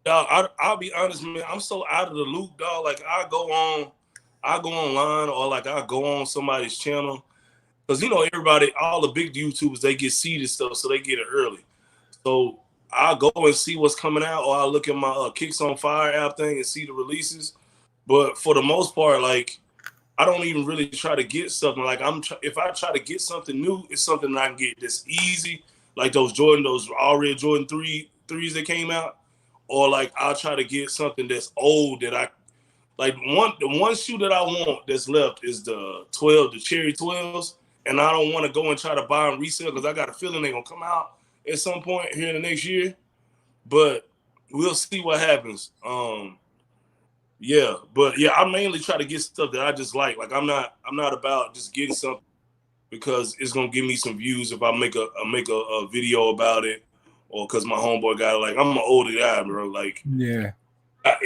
I'll be honest, man. I'm so out of the loop, dog. Like, I go online, or like I go on somebody's channel, because you know everybody, all the big YouTubers, they get seeded stuff, so they get it early. So I'll go and see what's coming out, or I'll look at my Kicks on Fire app thing and see the releases. But for the most part, like, I don't even really try to get something. Like, if I try to get something new, it's something that I can get that's easy, like those already Jordan threes that came out. Or like, I'll try to get something that's old that I like. The one shoe that I want that's left is the Cherry 12s, and I don't want to go and try to buy and resell because I got a feeling they're gonna come out at some point here in the next year. But we'll see what happens. Yeah, but yeah, I mainly try to get stuff that I just like. Like, I'm not about just getting something because it's gonna give me some views if I make a video about it. Or because my homeboy got it. Like, I'm an older guy, bro. Like,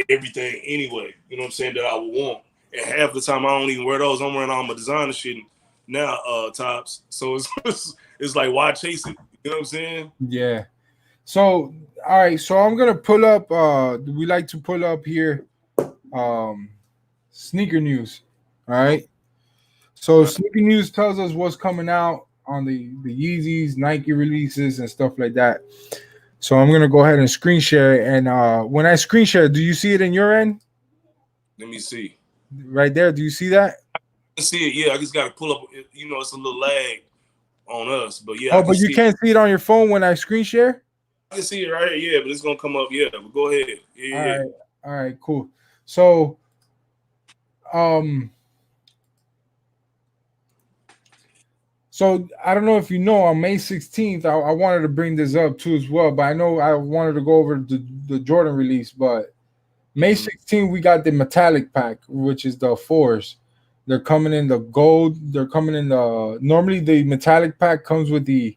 everything anyway. You know what I'm saying, that I would want. And half the time I don't even wear those. I'm wearing all my designer shit now, Topz. So it's like, why chase it? You know what I'm saying? Yeah. So all right. So I'm gonna pull up. We like to pull up here. Sneaker news. All right. So sneaker news tells us what's coming out on the Yeezys, Nike releases, and stuff like that. So I'm gonna go ahead and screen share it. And when I screen share, do you see it in your end? Let me see. Right there. Do you see that? I can see it. Yeah, I just gotta pull up. You know, it's a little lag on us, but yeah. Oh, but you can't see it on your phone when I screen share. I can see it right here. Yeah, but it's gonna come up. Yeah, but go ahead. Yeah. All right. Cool. So, So I don't know if you know, on May 16th, I wanted to bring this up too as well, but I know I wanted to go over the Jordan release. But May 16th, we got the metallic pack, which is the 4s. They're coming in the gold. They're coming in the normally the metallic pack comes with the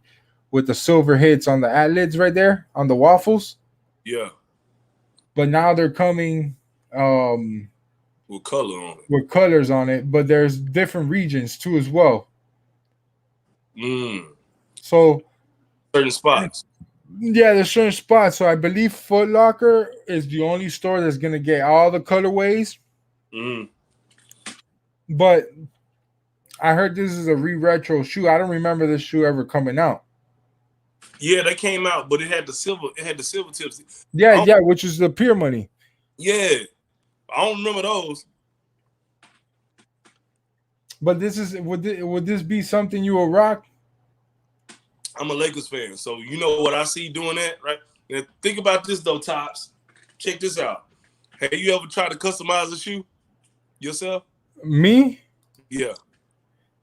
silver hits on the ad-lids right there on the waffles. Yeah. But now they're coming with color on it. With colors on it, but there's different regions too as well. So certain spots. Yeah, there's certain spots. So I believe Foot Locker is the only store that's gonna get all the colorways. But I heard this is a retro shoe. I don't remember this shoe ever coming out. Yeah, they came out, but it had the silver. It had the silver tips. Yeah, which is the Pure Money. Yeah, I don't remember those. But this is would this be something you will rock? I'm a Lakers fan, so you know what I see doing that, right? Now, think about this though, Topz. Check this out. Have you ever tried to customize a shoe yourself? Me? Yeah,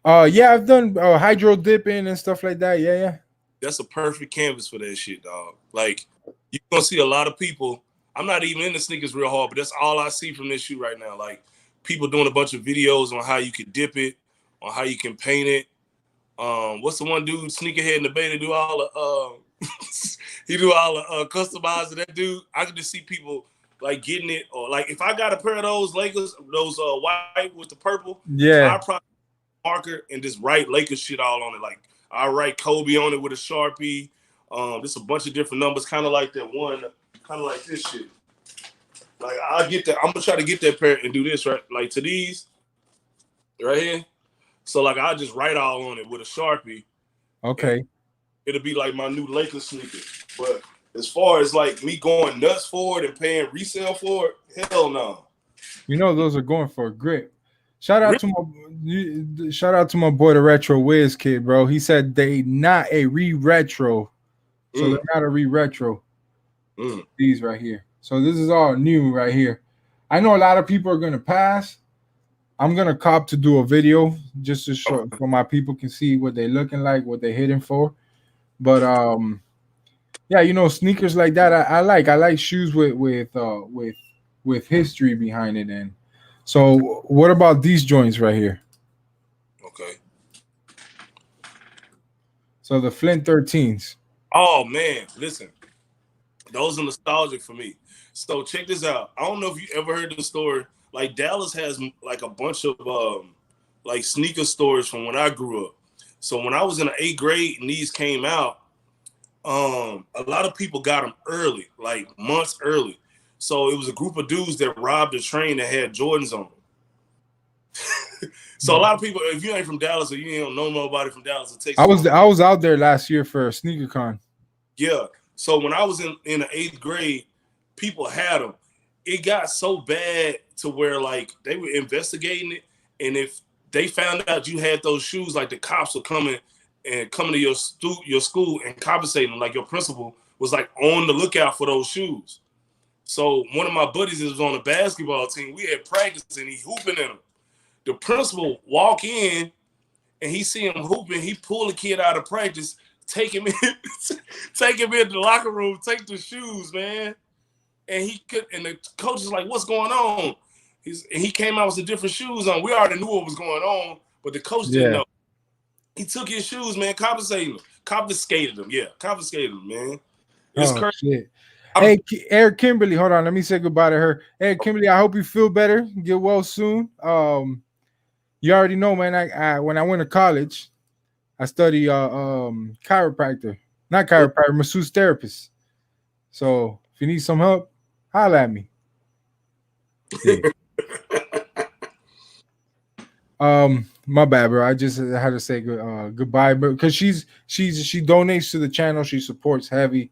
Yeah, I've done hydro dipping and stuff like that. Yeah, yeah. that's a perfect canvas for that shit, dog. Like you're gonna see a lot of people. I'm not even into sneakers real hard, but that's all I see from this shoe right now. Like people doing a bunch of videos on how you can dip it, on how you can paint it. What's the one dude sneakerhead in the beta do all the he do all the customizing. That dude, I can just see people like getting it, or like if I got a pair of those Lakers, those white with the purple, Yeah. I probably marker and just write Lakers shit all on it. Like I write Kobe on it with a Sharpie. Just a bunch of different numbers, kind of like that one, kind of like this shit. Like I get that. I'm gonna try to get that pair and do this right, like to these right here. So like I just write all on it with a Sharpie. Okay. It'll be like my new Lakers sneaker. But as far as like me going nuts for it and paying resale for it, hell no. You know those are going for a grip. Shout out to my boy the Retro Wiz kid, bro. He said they not a re-retro. So they're not a re-retro. These right here. So this is all new right here. I know a lot of people are gonna pass. I'm gonna cop to do a video just to show so my people can see what they're looking like, what they're hitting for. But yeah, you know, sneakers like that I like. I like shoes with history behind it. And so what about these joints right here? Okay. So the Flint 13s. Oh man, listen. Those are nostalgic for me. So check this out. I don't know if you ever heard the story. Like Dallas has like a bunch of like sneaker stores from when I grew up. So when I was in the 8th grade and these came out, a lot of people got them early, like months early. So it was a group of dudes that robbed a train that had Jordans on them. So a lot of people, if you ain't from Dallas or you don't know nobody from Dallas, it takes. I was out there last year for SneakerCon. Yeah. So when I was in the 8th grade, people had them. It got so bad to where like they were investigating it, and if they found out you had those shoes, like the cops were coming to your school and compensating them. Like your principal was like on the lookout for those shoes. So one of my buddies was on the basketball team. We had practice and he hooping in them. The principal walk in and he see him hooping. He pull the kid out of practice, take him in, take him into the locker room, take the shoes, man. And the coach is like, "What's going on?" He came out with some different shoes on. We already knew what was going on, but the coach didn't know. He took his shoes, man, confiscated them. Yeah, confiscated them, man. It's crazy. Shit. Hey, Eric Kimberly, hold on. Let me say goodbye to her. Hey, Kimberly, I hope you feel better. Get well soon. You already know, man. I when I went to college, I studied chiropractor, not chiropractor, masseuse therapist. So if you need some help, holla at me. Yeah. My bad, bro. I just had to say goodbye, but because she donates to the channel, she supports heavy,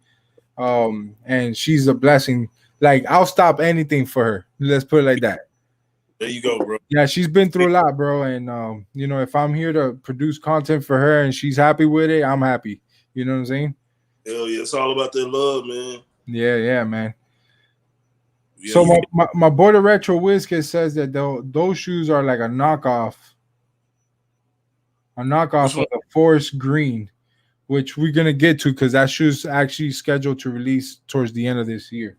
and she's a blessing. Like I'll stop anything for her. Let's put it like that. There you go, bro. Yeah, she's been through a lot, bro, and you know, if I'm here to produce content for her and she's happy with it, I'm happy. You know what I'm saying? Hell yeah, it's all about that love, man. Yeah, man. Yeah, so my boy the Retro Whiskey says that those shoes are like a knockoff of the Forest Green, which we're gonna get to because that shoe's actually scheduled to release towards the end of this year.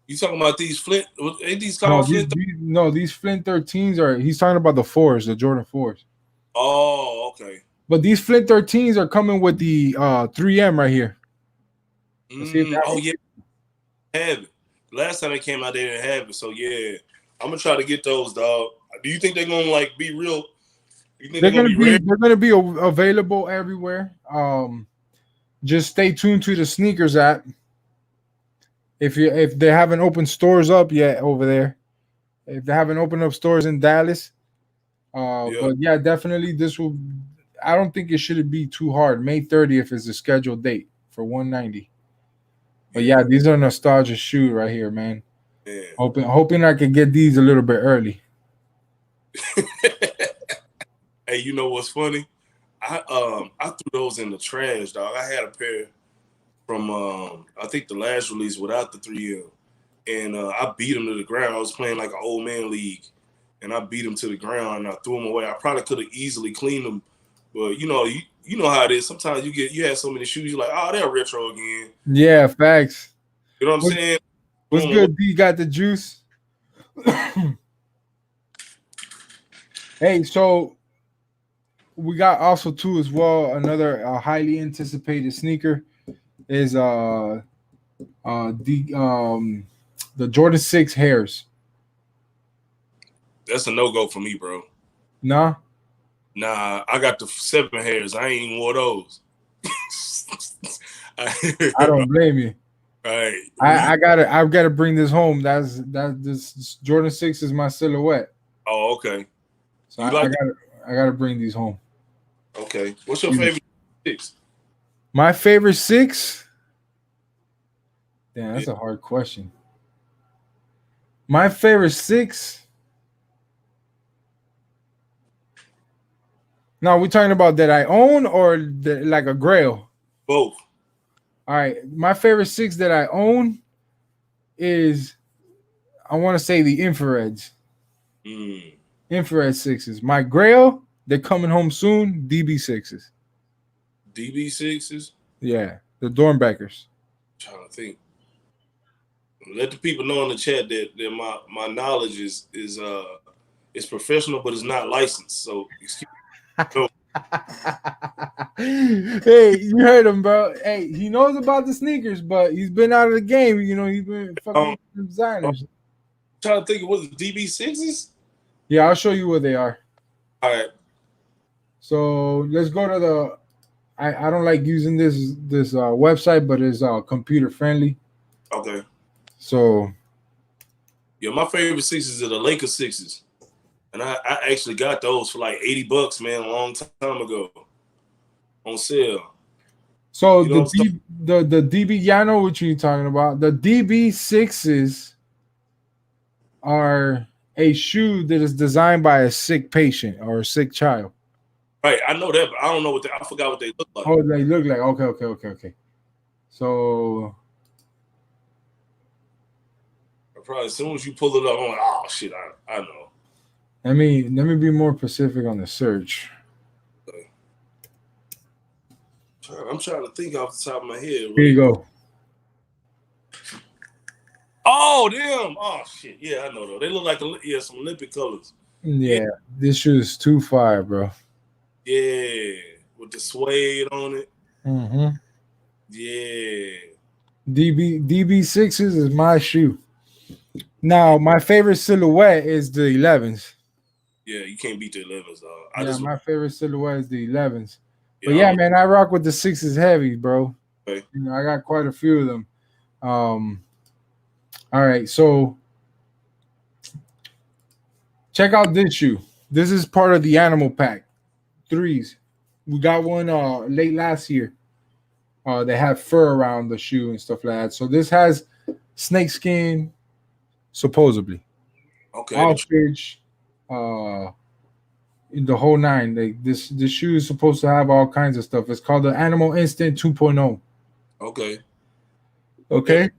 You talking about these Flint? Ain't these called Flint? These Flint 13s are. He's talking about the 4s, the Jordan 4s. Oh, okay. But these Flint 13s are coming with the 3M right here. Oh yeah, have it. Last time they came out, they didn't have it. So yeah, I'm gonna try to get those, dog. Do you think they're gonna like be real? You think they're gonna be available everywhere. Just stay tuned to the sneakers app. If they haven't opened stores up yet over there, if they haven't opened up stores in Dallas, but yeah, definitely this will. I don't think it should be too hard. May 30th is the scheduled date for 190. But yeah, these are nostalgia shoes right here, man. Yeah. Hoping I could get these a little bit early. Hey, you know what's funny? I threw those in the trash, dog. I had a pair from I think the last release without the 3M, and I beat them to the ground. I was playing like an old man league, and I beat them to the ground and I threw them away. I probably could have easily cleaned them, but you know how it is. Sometimes you have so many shoes, you're like, oh, they're retro again. Yeah, facts. You know what I'm What, saying? what's good? D got the juice. Hey, so we got also too as well. Another highly anticipated sneaker is the Jordan 6 hairs. That's a no go for me, bro. Nah, Nah, I got the 7 hairs. I ain't even wore those. I don't blame you. Right. I've gotta bring this home. This Jordan 6 is my silhouette. Oh, okay. So I gotta bring these home. Okay. What's your favorite 6? My favorite 6? Damn, that's a hard question. My favorite 6? Now we're talking about that I own or like a Grail? Both. All right. My favorite 6 that I own is, I want to say, the infrareds. Infrared 6s. My Grail, they're coming home soon. DB6s. DB6s? Yeah, the Dornbeckers. Trying to think. Let the people know in the chat that my knowledge is professional, but it's not licensed. So excuse me. Hey, you heard him, bro. Hey, he knows about the sneakers, but he's been out of the game. You know, he's been fucking designers. Trying to think of what the DB6s? Yeah, I'll show you what they are. All right. So let's go to the. I don't like using this website, but it's computer friendly. Okay. So. Yeah, my favorite 6s are the Lakers 6s. And I actually got those for like $80, man, a long time ago on sale. So the DB, yeah, I know what you're talking about. The DB6s are a shoe that is designed by a sick patient or a sick child. Right, I know that, but I don't know I forgot what they look like. Oh, they look like, okay. So probably as soon as you pull it up, I'm like, oh shit, I know. Let me be more specific on the search. Okay. I'm trying to think off the top of my head. Here you go. Oh damn! Oh shit! Yeah, I know though. They look like some Olympic colors. Yeah, this shoe is too fire, bro. Yeah, with the suede on it. Mm-hmm. Yeah. DB6s is my shoe. Now, my favorite silhouette is the 11s. Yeah, you can't beat the 11s, dog. My favorite silhouette is the 11s. But yeah, man, I rock with the 6s heavy, bro. Okay. You know, I got quite a few of them. All right, so check out this shoe. This is part of the Animal Pack 3s. We got one late last year. They have fur around the shoe and stuff like that. So this has snake skin, supposedly. Okay. Ostrich, in the whole nine. This shoe is supposed to have all kinds of stuff. It's called the Animal Instinct 2.0. Okay. Okay.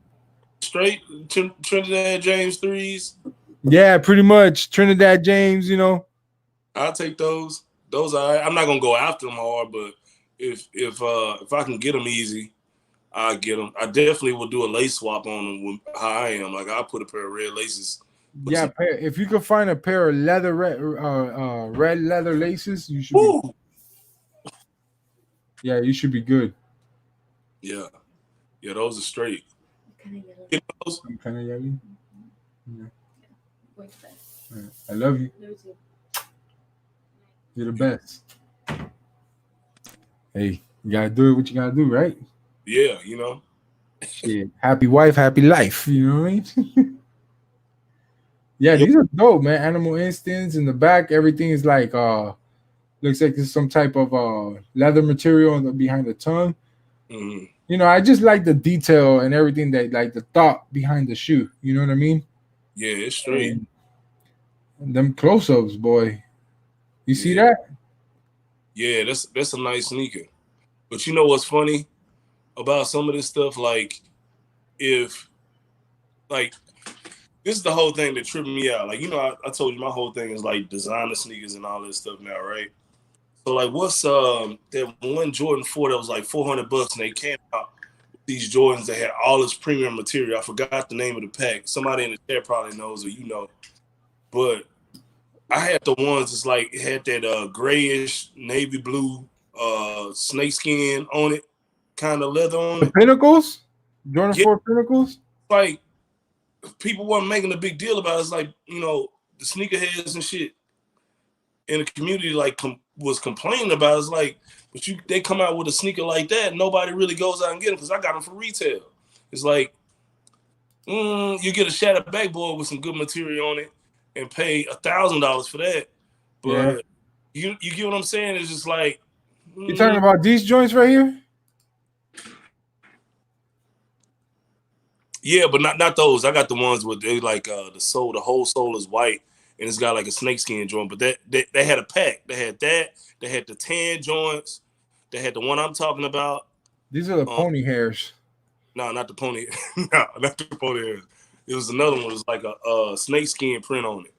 Straight Trinidad James 3s. Yeah, pretty much Trinidad James. You know, I'll take those. Those are. I'm not gonna go after them hard, but if I can get them easy, I get them. I definitely will do a lace swap on them. With how I am, like I'll put a pair of red laces. Yeah, if you could find a pair of red leather laces, you should. Yeah, you should be good. Yeah, those are straight. Kind of yellow. Yeah. I love you. You're the best. Hey, you gotta do what you gotta do, right? Yeah, you know. Shit. Happy wife, happy life. You know what I mean? Yeah, these are dope, man. Animal Instincts in the back, everything is like looks like there's some type of leather material behind the tongue. Mm-hmm. You know, I just like the detail and everything that, like, the thought behind the shoe. You know what I mean? Yeah, it's straight. And them close-ups, boy. You see that? Yeah, that's a nice sneaker. But you know what's funny about some of this stuff? Like, if like this is the whole thing that tripped me out. Like, you know, I told you my whole thing is like designer sneakers and all this stuff now, right? So like, what's that one Jordan 4 that was like $400 and they came out with these Jordans that had all this premium material. I forgot the name of the pack. Somebody in the chat probably knows or you know. But I had the ones that's like it had that grayish navy blue snakeskin on it, kind of leather on The it. Pinnacles, Jordan Yeah, 4 Pinnacles. like people weren't making a big deal about it. It's like, you know, the sneakerheads and shit in the community like was complaining about it. It's like, but they come out with a sneaker like that, nobody really goes out and get them because I got them for retail. It's like, you get a shattered backboard with some good material on it and pay $1,000 for that. Yeah. But you get what I'm saying? It's just like, You talking about these joints right here? yeah, but not those. I got the ones with they like the whole sole is white and it's got like a snakeskin joint. But they had a pack. They had that. They had the tan joints. They had the one I'm talking about. These are the pony hairs. No, not the pony. No, not the pony hairs. It was another one. It was like a snakeskin print on it.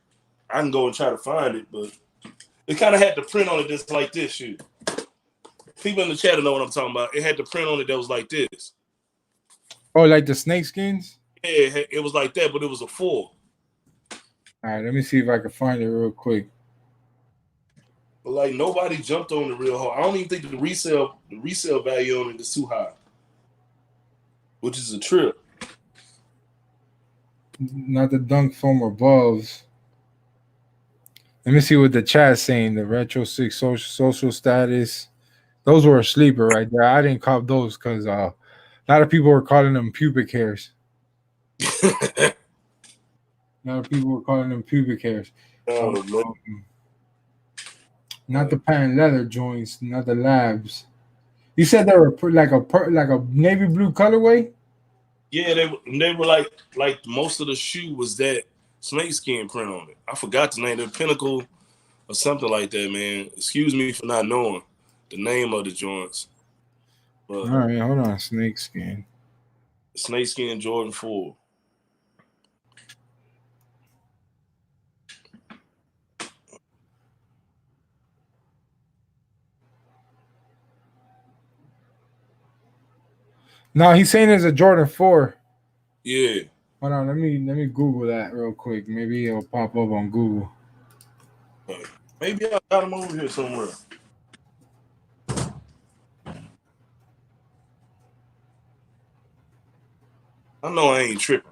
I can go and try to find it, but it kind of had the print on it that's like this shit. People in the chat know what I'm talking about. It had the print on it that was like this. Oh, like the snake skins? Yeah, it was like that, but it was a 4. All right, let me see if I can find it real quick. But like nobody jumped on the real hard. I don't even think the resale value on it is too high, which is a trip. Not the dunk foam above. Let me see what the chat's saying. The Retro 6 social status. Those were a sleeper right there. I didn't cop those because a lot of people were calling them pubic hairs. A lot of people were calling them pubic hairs. Not the patent leather joints, not the labs. You said they were like a navy blue colorway? Yeah, they were like most of the shoe was that snakeskin print on it. I forgot the name, the Pinnacle or something like that, man. Excuse me for not knowing the name of the joints. But all right, hold on, snakeskin Jordan 4. No, he's saying it's a Jordan 4. Yeah. Hold on, let me Google that real quick. Maybe it'll pop up on Google. Maybe I got him over here somewhere. I know I ain't tripping.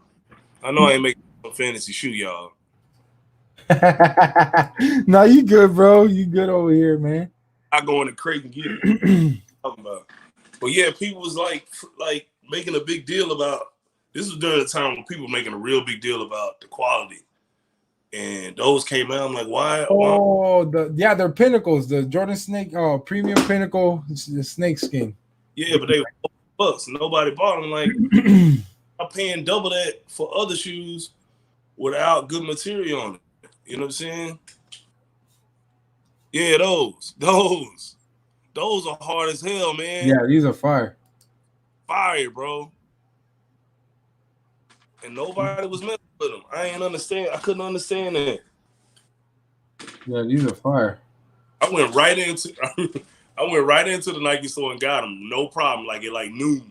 I know I ain't making no fantasy shoe, y'all. No, you good, bro. You good over here, man. I go in the crate and get it. Talking about. But yeah, people was like making a big deal about. This was during the time when people were making a real big deal about the quality, and those came out. I'm like, why? Oh, they're Pinnacles, the Jordan Snake, premium Pinnacle, the snake skin. Yeah, but they were $4. Nobody bought them. Like, I'm paying double that for other shoes without good material on it. You know what I'm saying? Yeah, those are hard as hell, man. Yeah, these are fire. Fire, bro. And nobody was messing with them. I couldn't understand that. Yeah, these are fire. I went right into the Nike store and got them, no problem. Like at like noon.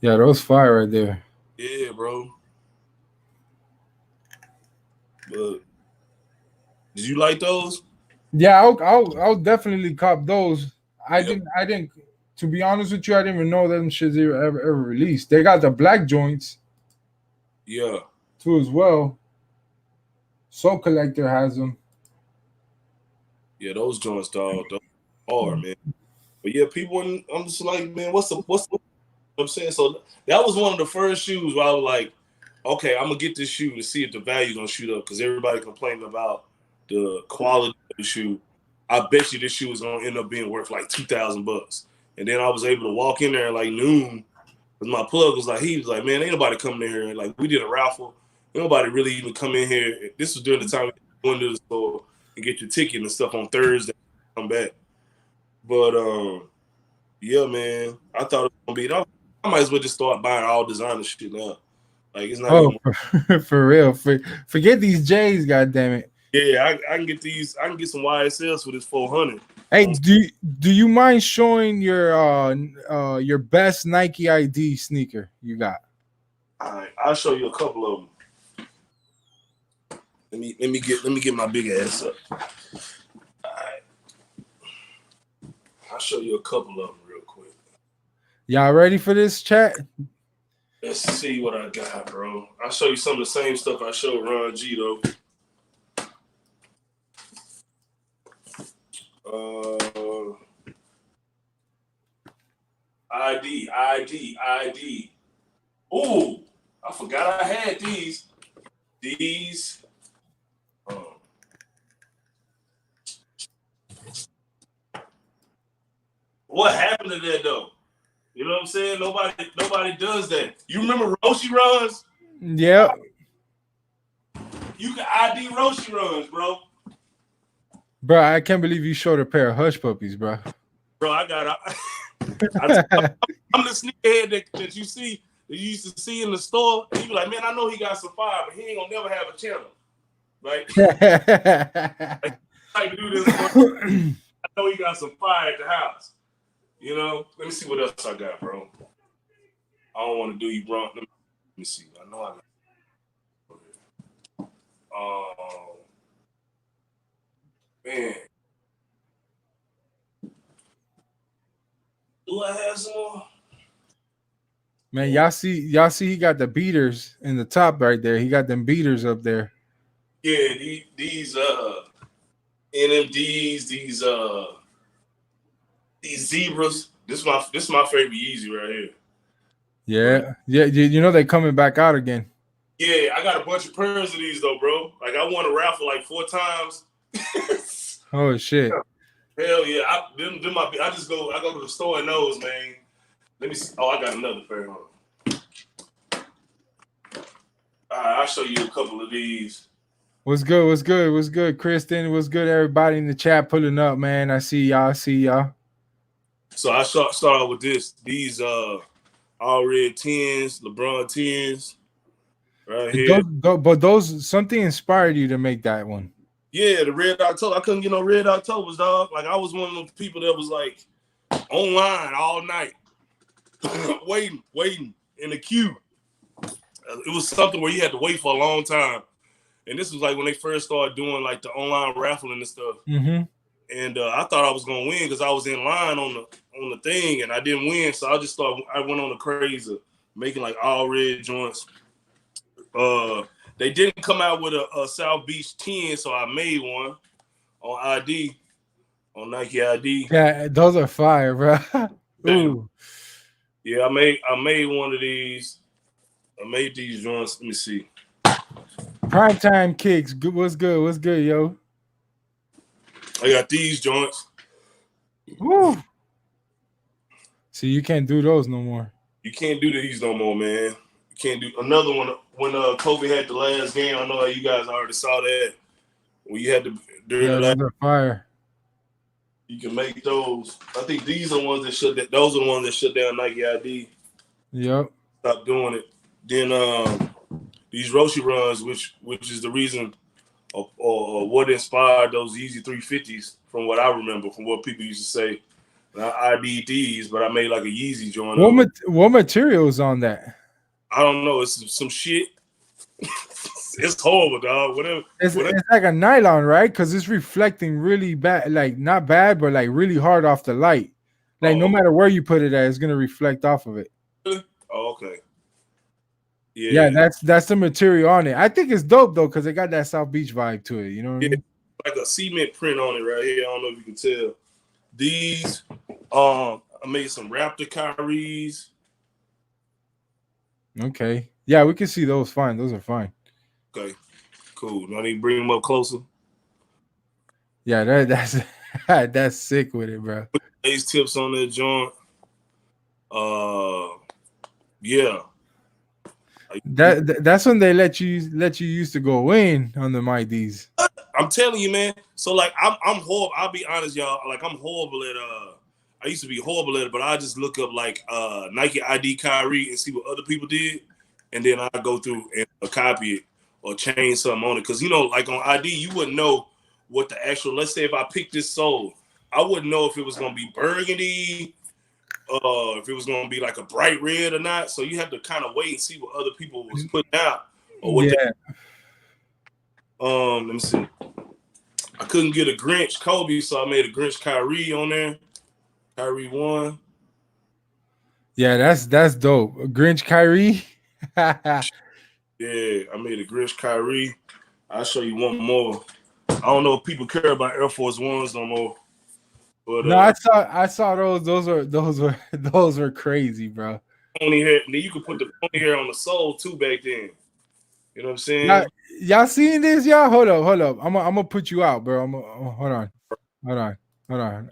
Yeah, those fire right there. Yeah, bro. But did you like those? Yeah, I'll definitely cop those. I didn't. To be honest with you, I didn't even know them shits ever released. They got the black joints. Yeah. Too as well. Soul Collector has them. Yeah, those joints, dog. Those hard, man. But yeah, people. I'm just like, man, what's the I'm saying? So that was one of the first shoes where I was like, okay, I'm gonna get this shoe to see if the value's gonna shoot up because everybody complaining about the quality of the shoe. I bet you this shoe is gonna end up being worth like $2,000. And then I was able to walk in there at like noon because my plug was like, he was like, man, ain't nobody coming in here. And like we did a raffle. Ain't nobody really even come in here. This was during the time we went to the store. and get your ticket and stuff on Thursday. Come back. But yeah, man, I thought it was gonna be. I might as well just start buying all designer shit now. Like it's not even. For real. Forget these J's, goddamn it. Yeah, I can get these. I can get some YSLs for this 400. Hey, do you mind showing your best Nike ID sneaker you got? All right, I'll show you a couple of them. Let me get my big ass up. All right, I'll show you a couple of them real quick. Y'all ready for this, chat? Let's see what I got, bro. I'll show you some of the same stuff I showed Ron G though. ID. Ooh, I forgot I had these. What happened to that though? You know what I'm saying? Nobody does that. You remember Roshi runs? Yep. You can ID Roshi runs, bro. Bro, I can't believe you showed a pair of hush puppies, bro. Bro, I'm the sneakerhead that you see, that you used to see in the store. And you be like, man, I know he got some fire, but he ain't gonna never have a channel. Like, I do this. I know he got some fire at the house. You know, let me see what else I got, bro. I don't want to do you wrong. Let me see. I know I got. Man. Do I have some more? Man, y'all see he got the beaters in the top right there. He got them beaters up there. Yeah, these NMDs, these zebras. This is my favorite Yeezy right here. Yeah. Yeah, you know they coming back out again. Yeah, I got a bunch of pairs of these though, bro. Like I won a raffle like 4 times. Oh shit. Hell yeah. I go to the store and those, man. Let me see. Oh, I got another pair on. Alright, I'll show you a couple of these. What's good, Kristen? What's good, everybody in the chat pulling up, man? I see y'all. So I start out with this. These all red 10s, LeBron 10s. Right here. But those something inspired you to make that one. Yeah, the Red October. I couldn't get no Red Octobers, dog. Like I was one of those people that was like online all night, waiting in the queue. It was something where you had to wait for a long time. And this was like when they first started doing like the online raffling and stuff. Mm-hmm. And I thought I was gonna win because I was in line on the thing, and I didn't win. So I went on the craze of making like all red joints. They didn't come out with a South Beach 10, so I made one on Nike ID. Yeah, those are fire, bro. Ooh. Yeah, I made one of these. I made these joints. Let me see. Primetime kicks. What's good, yo? I got these joints. Woo. See, you can't do those no more. You can't do these no more, man. You can't do another one when Kobe had the last game. I know you guys already saw that. When you had those are fire. You can make those. I think these are the ones that shut. Those are the ones that shut down Nike ID. Yep. Stop doing it. Then these Roshi runs, which is the reason or what inspired those Yeezy 350s, from what I remember, from what people used to say. I ID'd these, but I made like a Yeezy joint. What material is on that? I don't know. It's some shit. It's horrible, dog. Whatever. It's like a nylon, right? Because it's reflecting really bad, like not bad, but like really hard off the light. Like no matter where you put it at, it's gonna reflect off of it. Oh, okay. Yeah, that's the material on it. I think it's dope though, because it got that South Beach vibe to it. You know what I mean? Like a cement print on it right here. I don't know if you can tell. These, I made some Raptor Kyries. Okay. Yeah, we can see those fine. Those are fine. Okay, cool. Do I need to bring them up closer? Yeah, that's that's sick with it, bro. Put these tips on that joint. Yeah. That's when they let you used to go in on the IDs. I'm telling you, man. So like I'm horrible. I'll be honest, y'all. Like I'm horrible at I used to be horrible at it, but I just look up like Nike ID Kyrie and see what other people did, and then I go through and copy it or change something on it. Cause like on ID, you wouldn't know what the actual. Let's say if I picked this sole, I wouldn't know if it was gonna be burgundy, if it was gonna be like a bright red or not. So you have to kind of wait and see what other people was putting out or what. Yeah. Let me see. I couldn't get a Grinch Kobe, so I made a Grinch Kyrie on there. Kyrie 1. Yeah, that's dope. Grinch Kyrie. Yeah, I made a Grinch Kyrie. I'll show you one more. I don't know if people care about Air Force Ones no more. But No, I saw those. Those were crazy, bro. pony hair. Then you could put the pony hair on the sole too back then. You know what I'm Y'all, saying? y'all seeing this, y'all? Hold up. I'm gonna put you out, bro. Hold on.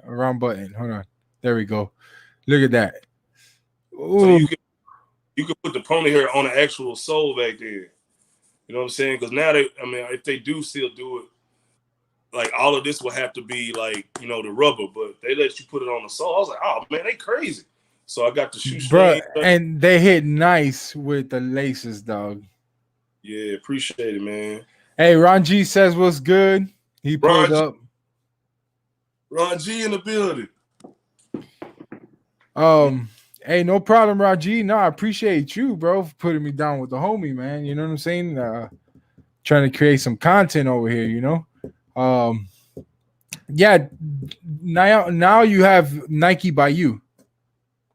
Wrong button. Hold on. There we go. Look at that. So Ooh. you could put the pony hair on the actual sole back then. You know what I'm saying? Because now if they do still do it, like all of this will have to be like, the rubber, but they let you put it on the sole. I was like, oh man, they crazy. So I got the shoestring. Bro, and they hit nice with the laces, dog. Yeah, appreciate it, man. Hey, Ron G says what's good. He pulled up. Ron G in the building. Hey, no problem, Raji. No, I appreciate you, bro, for putting me down with the homie, man. You know what I'm saying? Trying to create some content over here, Yeah, now you have Nike by you.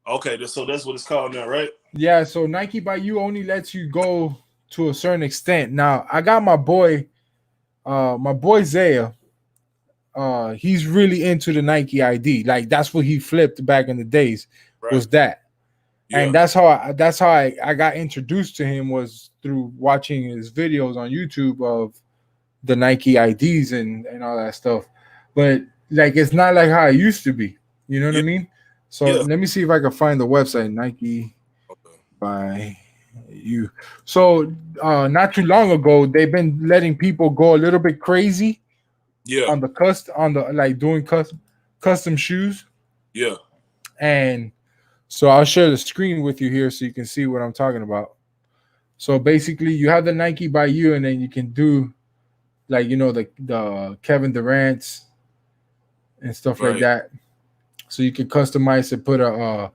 Okay, so that's what it's called now, right? Yeah, so Nike by you only lets you go to a certain extent. Now, I got my boy Zaya. He's really into the Nike ID. Like that's what he flipped back in the days. Right. Was that. Yeah. And that's how I got introduced to him was through watching his videos on YouTube of the Nike IDs and all that stuff. But like it's not like how it used to be. You know what I mean? So let me see if I can find the website Nike by you. So not too long ago, they've been letting people go a little bit crazy. Yeah. On the like doing custom shoes. Yeah. And so I'll share the screen with you here so you can see what I'm talking about. So basically you have the Nike by you and then you can do like the Kevin Durant's and stuff like that. So you can customize it, put a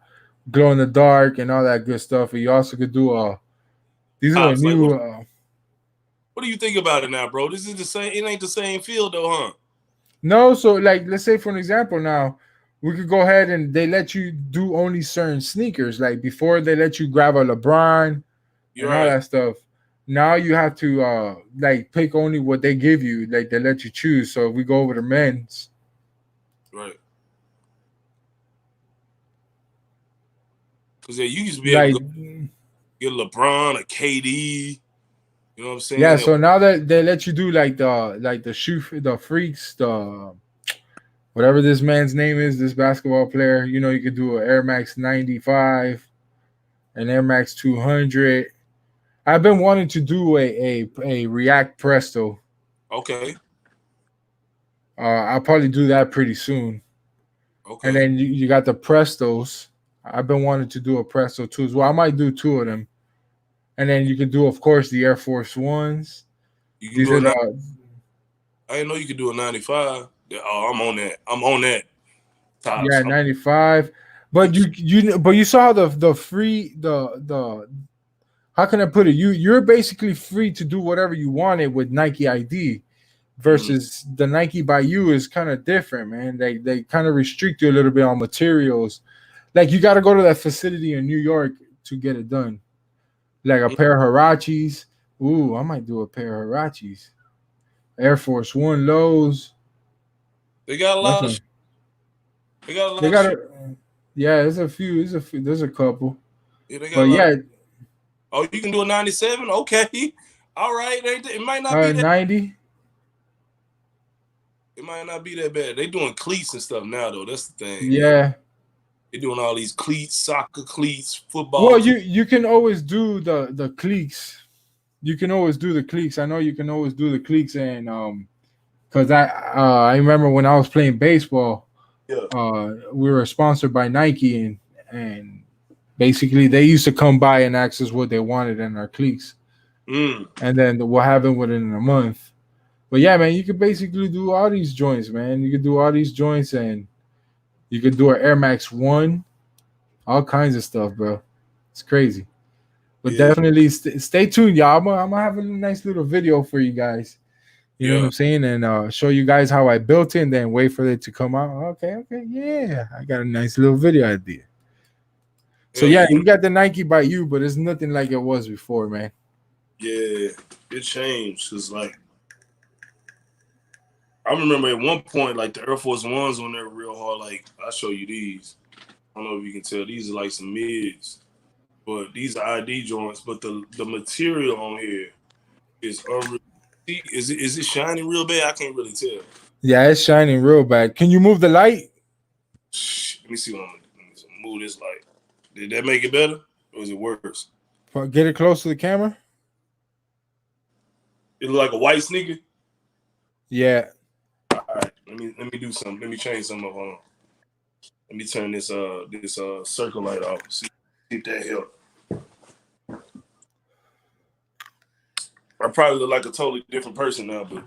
glow in the dark and all that good stuff. And you also could do these are new what do you think about it now, bro? This is the same. It ain't the same field though, huh? No, so like let's say for an example now, we could go ahead and they let you do only certain sneakers. Like before they let you grab a LeBron and all that stuff. Now you have to like pick only what they give you, like they let you choose. So if we go over to men's. Right. Because you used to be able to get LeBron, a KD. You know what I'm saying? Yeah, so now that they let you do like the shoe, the freaks, the whatever this man's name is, this basketball player, you could do an Air Max 95, an Air Max 200. I've been wanting to do a React Presto. Okay. I'll probably do that pretty soon. Okay. And then you got the Prestos. I've been wanting to do a Presto too as well. I might do two of them. And then you can do, of course, the Air Force Ones. You can I didn't know you could do a 95. Oh, I'm on that. Tops. Yeah, 95. But you saw the free the how can I put it? You're basically free to do whatever you wanted with Nike ID versus the Nike by you is kind of different, man. They kind of restrict you a little bit on materials. Like you got to go to that facility in New York to get it done. Like a pair of Hirachis. Ooh, I might do a pair of Hirachis. Air Force One lows. They got a lot of. They got a lot. Yeah, there's a few. There's a couple. Yeah, they got. Yeah. Oh, you can do a 97. Okay. All right. It might not be that 90. It might not be that bad. They doing cleats and stuff now, though. That's the thing. Yeah. They're doing all these cleats, soccer cleats, football. Well, you can always do the cleats. You can always do the cleats. I know you can always do the cleats and because I remember when I was playing baseball, Yeah. we were sponsored by Nike, and basically they used to come by and ask us what they wanted in our cleats, Mm. and then what happened within a month. But yeah, man, you could basically do all these joints, man. You could do all these joints, and you could do an Air Max 1, all kinds of stuff, bro. It's crazy. But Yeah. definitely stay tuned, y'all. I'm gonna have a nice little video for you guys. You know what Yeah. I'm saying? And show you guys how I built it and then wait for it to come out. Okay, yeah. I got a nice little video idea. So Hell yeah, yeah. you got the Nike by you, but it's nothing like it was before, man. Yeah. It changed. Cause like I remember at one point, like the Air Force Ones on there real hard. Like I'll show you these. I don't know if you can tell. These are like some mids, but these are ID joints. But the material on here is unreal. Is it shining real bad? I can't really tell. Yeah, it's shining real bad. Can you move the light? Let me see what I'm gonna do. Let me move this light. Did that make it better, or is it worse? Get it close to the camera. It look like a white sneaker. Yeah. All right, let me do something. Let me change something up. Hold on. Let me turn this circle light off. See if that help. I probably look like a totally different person now, but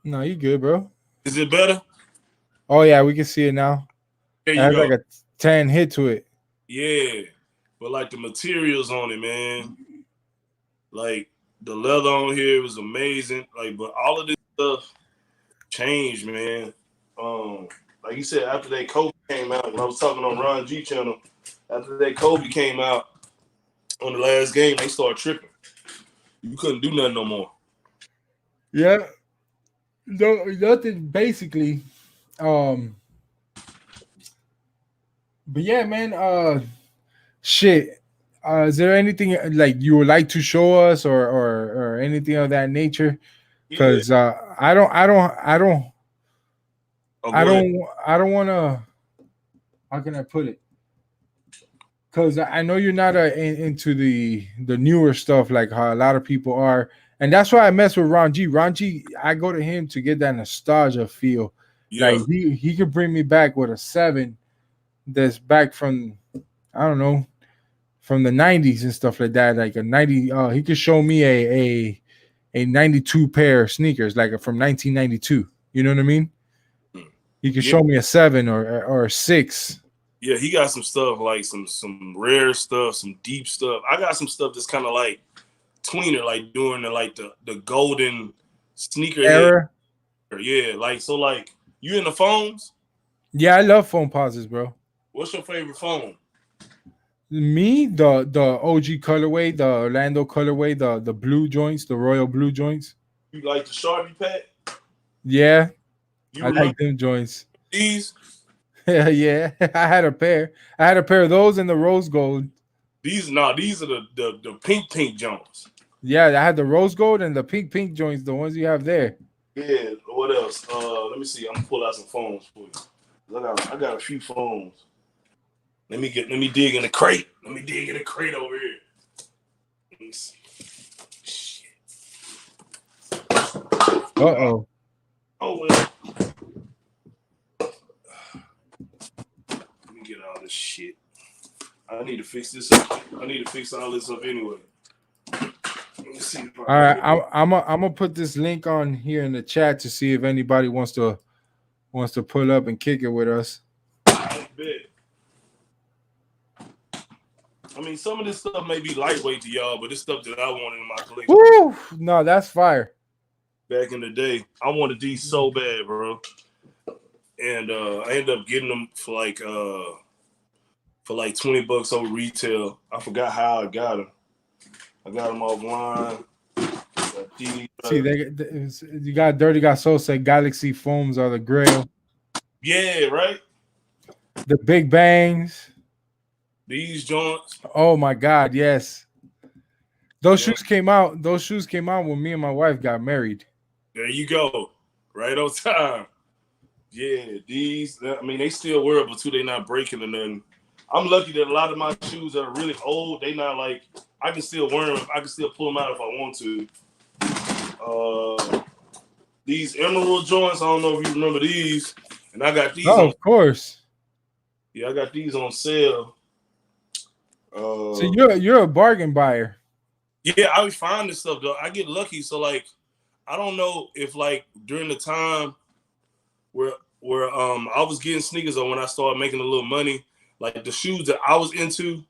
No, you good, bro. is it better? Oh yeah, we can see it now. There It you has go. like a 10 hit to it. Yeah, but like the materials on it, man. Like the leather on here was amazing. Like, but all of this stuff changed, man. Like you said, after that Kobe came out, when I was talking on Ron G channel, after that Kobe came out on the last game, they started tripping. You couldn't do nothing no more. Yeah. No, nothing basically. Um but yeah, man, shit. Is there anything like you would like to show us or anything of that nature? Yeah. Because I Oh, I go ahead. don't I don't want to. How can I put it? Because I know you're not into the newer stuff like how a lot of people are, and that's why I mess with Ron G. Ron G, I go to him to get that nostalgia feel. Like Yeah. he could bring me back with a 7 that's back from, I don't know, from the 90s and stuff like that. Like a 90. He could show me a 92 pair of sneakers like from 1992. You know what I mean? He could Yeah. show me a 7 or a 6. Yeah, he got some stuff like some rare stuff, some deep stuff. I got some stuff that's kind of like tweener, like during the golden sneakerhead. Era. Yeah, like so like you in the phones? Yeah, I love phone pauses, bro. What's your favorite phone? Me, the OG colorway, the Orlando colorway, the blue joints, the royal blue joints. You like the Sharpie pack? Yeah, You I remember like them joints. these? Yeah, I had a pair. I had a pair of those in the rose gold. These these are the pink Jones. Yeah, I had the rose gold and the pink joints, the ones you have there. Yeah. What else? Let me see. I'm gonna pull out some phones for you. I got a few phones. Let me dig in the crate. Let me dig in the crate over here. Let me see. Shit. Uh-oh. Oh well. Let me get all this shit. I need to fix this up. I need to fix all this up anyway. Let me see. All right, I'm gonna put this link on here in the chat to see if anybody wants to pull up and kick it with us. I bet. I mean, some of this stuff may be lightweight to y'all, but it's stuff that I wanted in my collection. Woo! No, that's fire. Back in the day, I wanted these so bad, bro. And I ended up getting them for like $20 over retail. I forgot how I got them. I got them offline. See, you got Dirty Got Soul said Galaxy foams are the grail. Yeah, right. The Big Bangs. These joints. Oh my God, yes. Those shoes came out. Those shoes came out when me and my wife got married. There you go. Right on time. Yeah, these. I mean, they still wearable too. They not breaking or nothing. I'm lucky that a lot of my shoes that are really old, they not like I can still wear them. I can still pull them out if I want to. these emerald joints. I don't know if you remember these, and I got these Oh, on. of course. Yeah, I got these on sale. So Uh, you're a bargain buyer. yeah, I always find this stuff though. I get lucky, so like, I don't know if like during the time where I was getting sneakers, or when I started making a little money, like the shoes that I was into,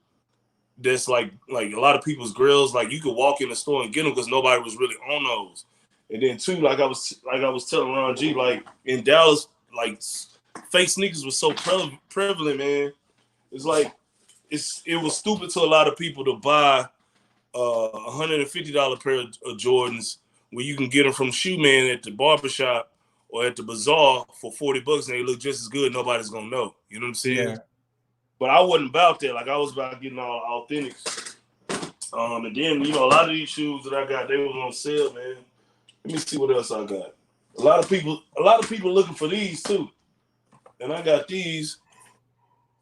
that's like a lot of people's Grails, like you could walk in the store and get them because nobody was really on those. And then too, like I was telling Ron G, like in Dallas, like fake sneakers was so prevalent, man. It's like it was stupid to a lot of people to buy $150 pair of Jordans when you can get them from Shoe Man at the barbershop or at the bazaar for $40 and they look just as good. Nobody's gonna know. You know what I'm saying? Yeah. But I wasn't about that. Like I was about getting all authentic. And then a lot of these shoes that I got, they was on sale, man. Let me see what else I got. A lot of people looking for these too. And I got these,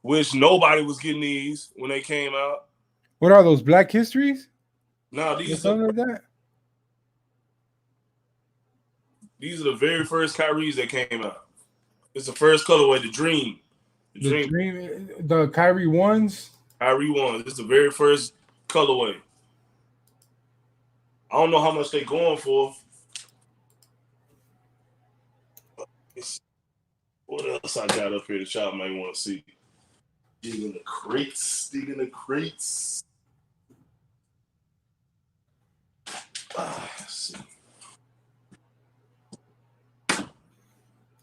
which nobody was getting these when they came out. What are those, Black Histories Now or something like that? these are the very first Kyries that came out. It's the first colorway, the Dream. The The Dream Dream, the Kyrie ones. Kyrie one. It's the very first colorway. I don't know how much they going for. What else I got up here that y'all might want to see? Digging the crates. Let's see.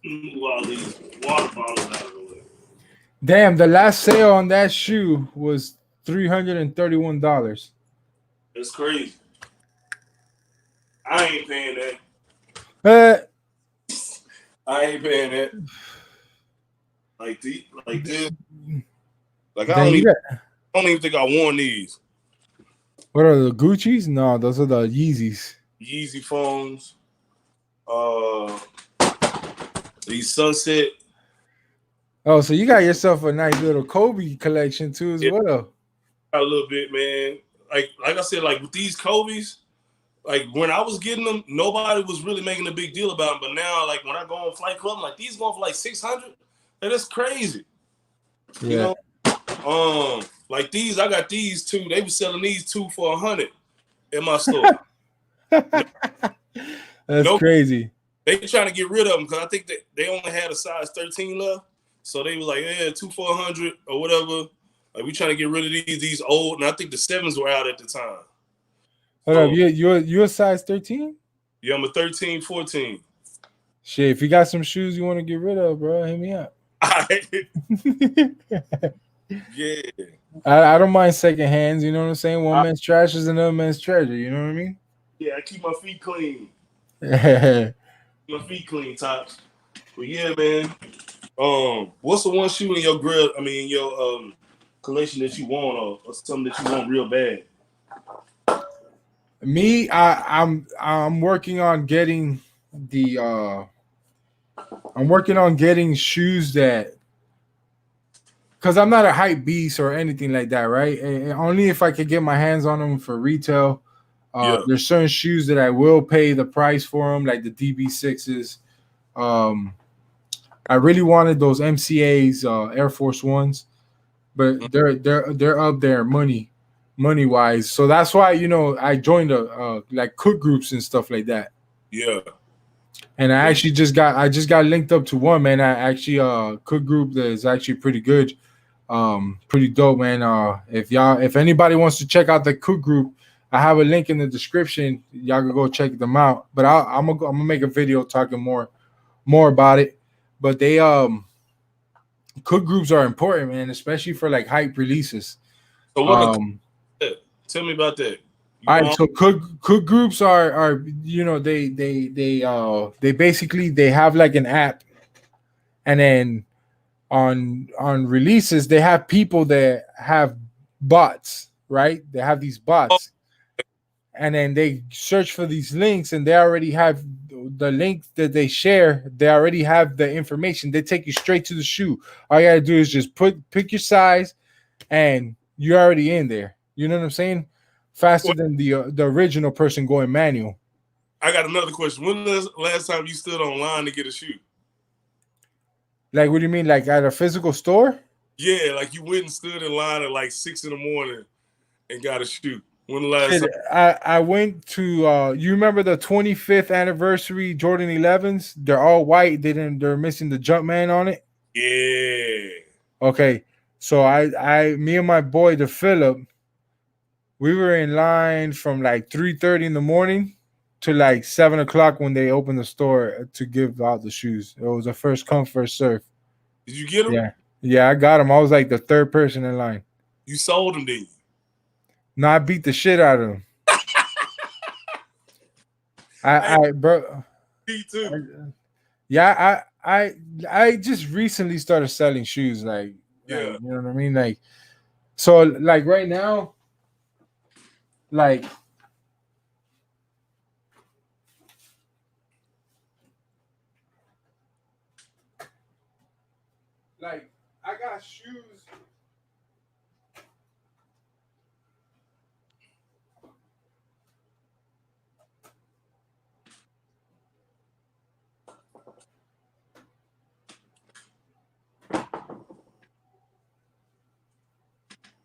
Move all these water bottles out of the way. Damn, the last sale on that shoe was $331. That's crazy. I ain't paying that. Uh, I ain't paying that. Like this. Like I then don't even think I worn these. what are the Gucci's? No, those are the Yeezys. Yeezy phones. These Sunset. Oh, so you got yourself a nice little Kobe collection too as well. A little bit, man. Like I said, like with these Kobe's, like when I was getting them, nobody was really making a big deal about them. But now, like when I go on Flight Club, I'm like these going for like 600. Like, that's crazy. Yeah. Like these, I got these two. They were selling these two for 100 in my store. That's crazy. They trying to get rid of them because I think that they only had a size 13 left. So they were like, yeah, 2 for 100 or whatever. Like we trying to get rid of these old, and I think the 7s were out at the time. Hold up, you're a size 13? Yeah, I'm a 13, 14. Shit, if you got some shoes you want to get rid of, bro, hit me up. Yeah. I don't mind second hands, you know what I'm saying? One man's trash is another man's treasure, you know what I mean? Yeah, I keep my feet clean. My feet clean, Topz. But yeah, man. What's the one shoe in your grill? I mean, your collection that you want, or something that you want real bad? Me, I'm working on getting I'm working on getting shoes that, because I'm not a hype beast or anything like that, right? And only if I could get my hands on them for retail. There's certain shoes that I will pay the price for them, like the DB6s. I really wanted those MCAs, Air Force Ones, but they're up there money wise. So that's why I joined like cook groups and stuff like that. Yeah. And I actually just got linked up to one, man. I actually cook group that is actually pretty good, pretty dope, man. If anybody wants to check out the cook group, I have a link in the description. Y'all can go check them out. But I'm gonna make a video talking more about it. But they cook groups are important, man, especially for like hype releases. So what? Tell me about that. All right, so cook groups are they basically they have like an app, and then on releases they have people that have bots, right? They have these bots, and then they search for these links, and they already have the link that they share. They already have the information. They take you straight to the shoe. All you gotta do is just pick your size, and you're already in there. You know what I'm saying? Faster than the original person going manual. I got another question. When was the last time you stood online to get a shoe? Like, what do you mean? Like at a physical store? Yeah, like you went and stood in line at like 6 a.m. and got a shoe. When the last Shit, time? I went to you remember the 25th anniversary Jordan 11s? They're all white. They're missing the Jumpman on it. Yeah. Okay. So me and my boy the Philip, we were in line from like 3:30 in the morning to like 7 o'clock when they opened the store to give out the shoes. It was a first come, first serve. Did you get them? Yeah. Yeah, I got them. I was like the third person in line. You sold them, didn't you? No, I beat the shit out of them. Bro. Me too. Yeah, I just recently started selling shoes, like Yeah. you know what I mean? Like, so like right now, like I got shoes.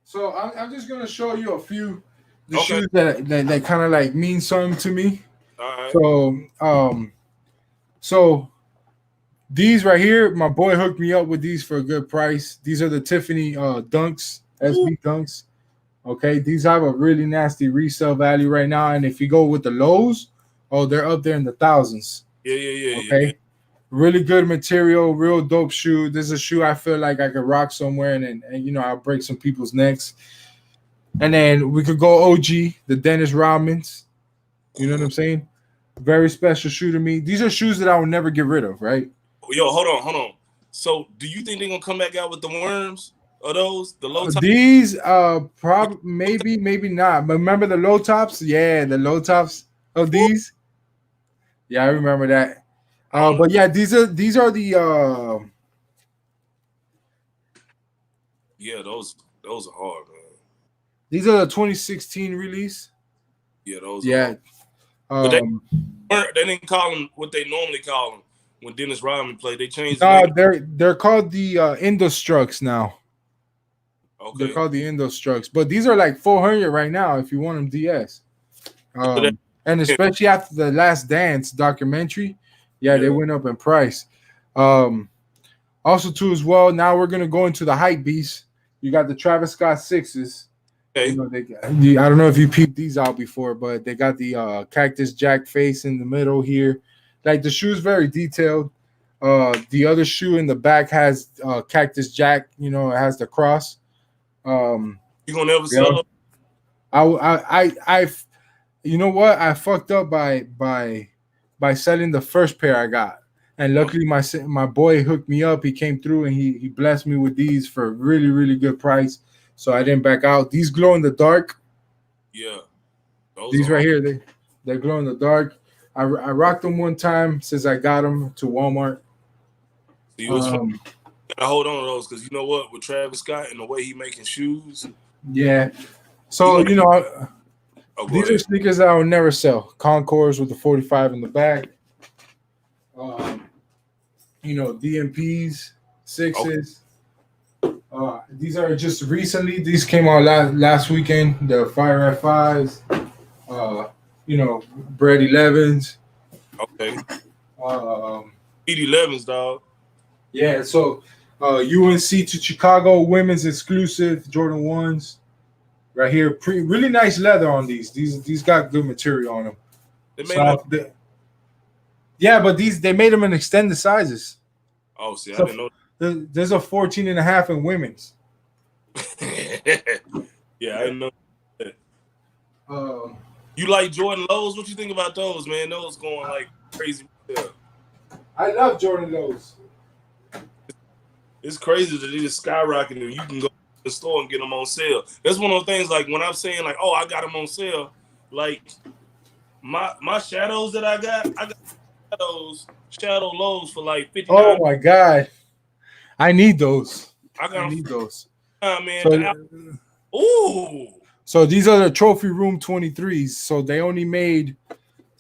So I'm just gonna show you a few the Okay. shoes that kind of like mean something to me. All right. So these right here, my boy hooked me up with these for a good price. These are the Tiffany Dunks, SB Dunks. Okay, these have a really nasty resale value right now, and if you go with the lows, oh, they're up there in the thousands. Yeah. Okay, really good material, real dope shoe. This is a shoe I feel like I could rock somewhere, and you know I'll break some people's necks. And then we could go OG, the Dennis Rodmans. You know what I'm saying? Very special shoe to me. These are shoes that I will never get rid of, right? Yo, hold on. So, do you think they're gonna come back out with the worms? Are those the low top? These probably maybe not. But remember the low tops? Yeah, the low tops of these. Yeah, I remember that. But yeah, these are the yeah, those are hard, man. these are the 2016 release. Yeah, those Yeah. are hard. But they didn't call them what they normally call them when Dennis Rodman played. They changed No, they're called the Indostructs now. Okay. They're called the Indostructs. But these are like 400 right now if you want them DS. And especially after the Last Dance documentary, yeah, they went up in price. Also too as well, now we're gonna go into the hype beast. You got the Travis Scott sixes. Okay. You know, I don't know if you peeped these out before, but they got the Cactus Jack face in the middle here. Like the shoe's very detailed. The other shoe in the back has Cactus Jack. You know, it has the cross. You gonna never sell them? I you know what? I fucked up by selling the first pair I got. And luckily my boy hooked me up. He came through and he blessed me with these for a really, really good price. So I didn't back out. These glow in the dark. Yeah. These right here, they glow in the dark. I rocked them one time since I got them to Walmart. See, I hold on to those because you know what, with Travis Scott and the way he making shoes. Yeah. So these are sneakers that I will never sell. Concords with the 45 in the back. DMPs, sixes. These are just recently. These came out last weekend. The Fire F5s. Bread 11s. Okay. 11s, dog. Yeah. So, UNC to Chicago women's exclusive Jordan 1s. Right here, really nice leather on these. These got good material on them. But they made them in extended sizes. Oh, see, I didn't know. There's a 14 and a half in women's. Yeah, I didn't know that. You like Jordan lows? What you think about those, man? Those going like crazy. Yeah. I love Jordan lows. It's crazy that they just skyrocketing. You can go to the store and get them on sale. That's one of those things. Like when I'm saying like, oh, I got them on sale. Like my shadows that I got shadow lows for like $50. Oh my god, I need those. I need those. Man. So these are the Trophy Room 23s. So they only made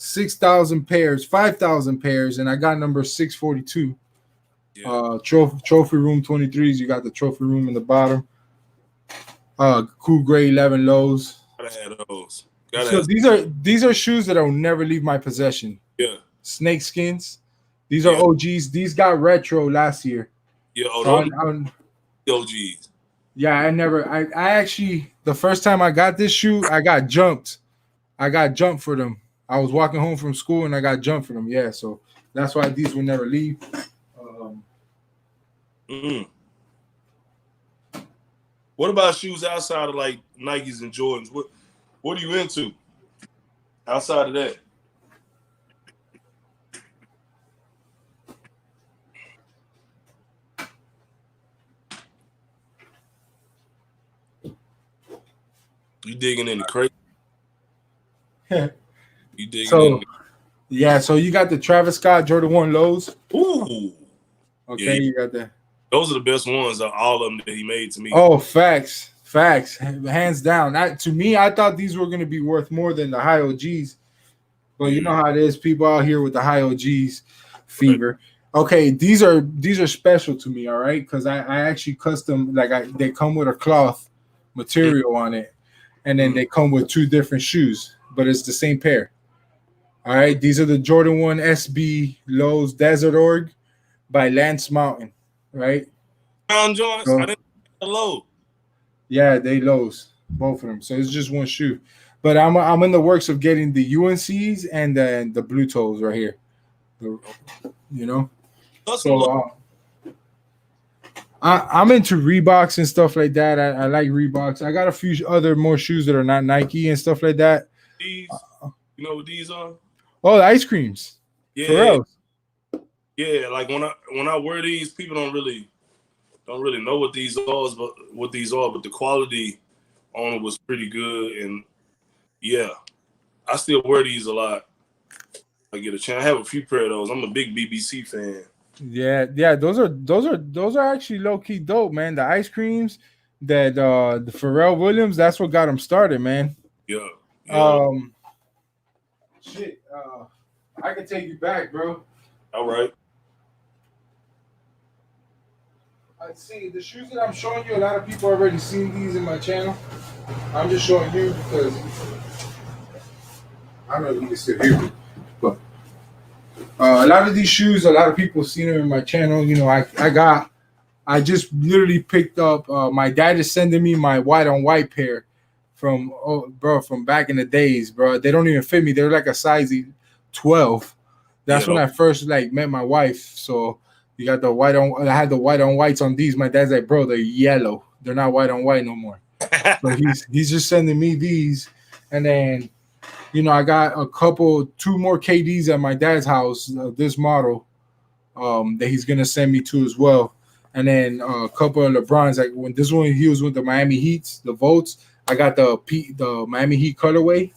6,000 pairs, 5,000 pairs, and I got number 642. Yeah. Trophy room 23s. You got the trophy room in the bottom. Cool gray 11 lows. Gotta have those. Gotta So have. these are shoes that will never leave my possession. Yeah. Snake skins. These are Yeah. OGs. These got retro last year. Yeah. Oh, So those OGs. yeah, I actually, the first time I got this shoe, I got jumped. I got jumped for them. I was walking home from school and I got jumped for them. Yeah, so that's why these will never leave. Mm. What about shoes outside of like Nikes and Jordans? What are you into outside of that? You digging in the crate? You digging So in? yeah, so you got the Travis Scott Jordan 1 lows. Ooh. Okay, Yeah, you got that. Those are the best ones of all of them that he made to me. Oh, facts, hands down. To me, I thought these were gonna be worth more than the high OGs, but you know how it is. People out here with the high OGs fever. Okay, these are special to me. All right, because I actually custom they come with a cloth material on it, and then they come with 2 different shoes, but it's the same pair. All right, these are the Jordan 1 SB Lows Desert Org by Lance Mountain. Right? Brown joints. So, I didn't the low. yeah, they lows, both of them. So it's just one shoe. But I'm in the works of getting the UNCs and then the blue toes right here. You know? So I'm into Reeboks and stuff like that. I like Reeboks. I got a few other more shoes that are not Nike and stuff like that. These, you know what these are? Oh, the ice creams. Yeah. Pharrell's. Yeah, like when I wear these, people don't really know what these are, but the quality on it was pretty good, and yeah, I still wear these a lot. I get a chance. I have a few pair of those. I'm a big BBC fan. Yeah, those are actually low key dope, man. The ice creams, that the Pharrell Williams, that's what got him started, man. Yeah. Shit, I can take you back, bro. All right. I see the shoes that I'm showing you. A lot of people already seen these in my channel. I'm just showing you because I don't know if you can still hear me, but a lot of these shoes, a lot of people seen them in my channel. You know, I just literally picked up. My dad is sending me my white on white pair from back in the days, bro. They don't even fit me. They're like a size 12. That's when I first met my wife. So you got the white on. I had the white on whites on these. My dad's like, bro, they're yellow. They're not white on white no more. So he's just sending me these, and then I got 2 more KDs at my dad's house. This model, that he's gonna send me to as well, and then a couple of LeBrons. Like when this one, he was with the Miami Heats, the Volts. I got the Miami Heat colorway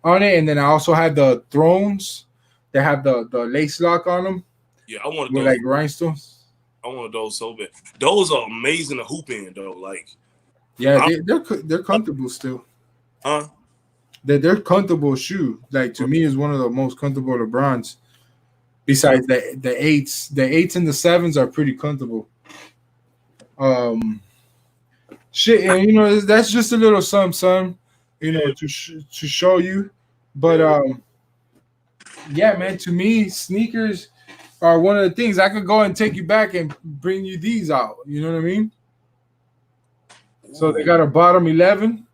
on it, and then I also had the Thrones. They have the lace lock on them. Yeah, I wanted with those. Like rhinestones. I wanted those so bad. Those are amazing to hoop in though. Like, yeah, they're comfortable still. Huh? They're comfortable shoe. Like to me, is one of the most comfortable LeBrons. Besides the 8s, the 8s and the 7s are pretty comfortable. Shit, and that's just a little some, to show you. But yeah, man, to me, sneakers are one of the things. I could go and take you back and bring you these out. You know what I mean? So they got a bottom 11,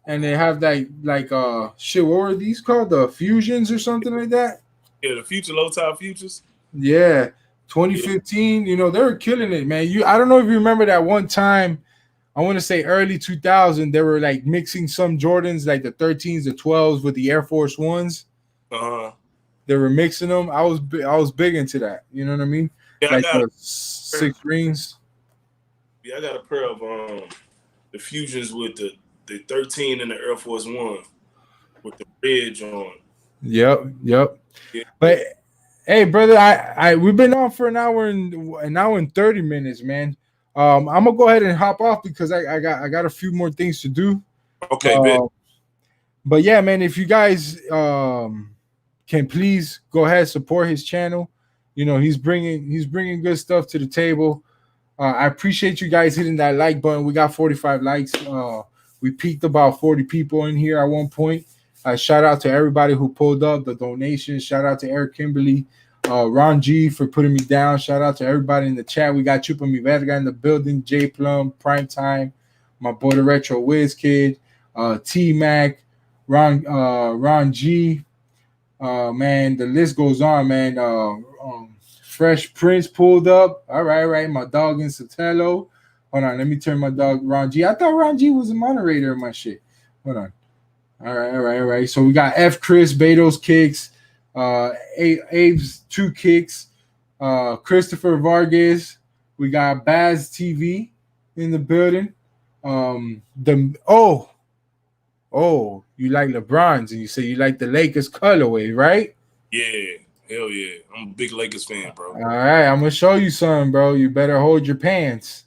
and they have that shit. What were these called? The Fusions or something like that? Yeah, the future low top futures. Yeah, 2015. They were killing it, man. I don't know if you remember that one time. I want to say early 2000. They were like mixing some Jordans, like the 13s, the 12s, with the Air Force Ones. They were mixing them. I was big into that. You know what I mean? Yeah, like the 6 rings. Yeah, I got a pair of the Fusions with the 13 and the Air Force One with the ridge on. Yep. Yeah. But hey, brother, we've been on for an hour and 30 minutes, man. I'm gonna go ahead and hop off because I got a few more things to do. Okay, man. But yeah, man, if you guys can please go ahead support his channel. You know, he's bringing good stuff to the table. I appreciate you guys hitting that like button. We got 45 likes. We peaked about 40 people in here at one point. Shout out to everybody who pulled up the donations. Shout out to Eric Kimberly, Ron G for putting me down. Shout out to everybody in the chat. We got Chupa Mi Verga in the building. J Plum, Prime Time, my boy the Retro Wiz Kid, T Mac, Ron G. Man, the list goes on, man. Fresh Prince pulled up. All right, right. My dog in Sotelo. Hold on, let me turn my dog Ron G. I thought Ron G was a moderator of my shit. Hold on. All right, all right, all right. So we got F Chris, Beto's kicks, Abe's 2 kicks, Christopher Vargas. We got Baz TV in the building. You like LeBron's and you say you like the Lakers colorway, right? Yeah, hell yeah. I'm a big Lakers fan, bro. All right, I'm gonna show you something, bro. You better hold your pants.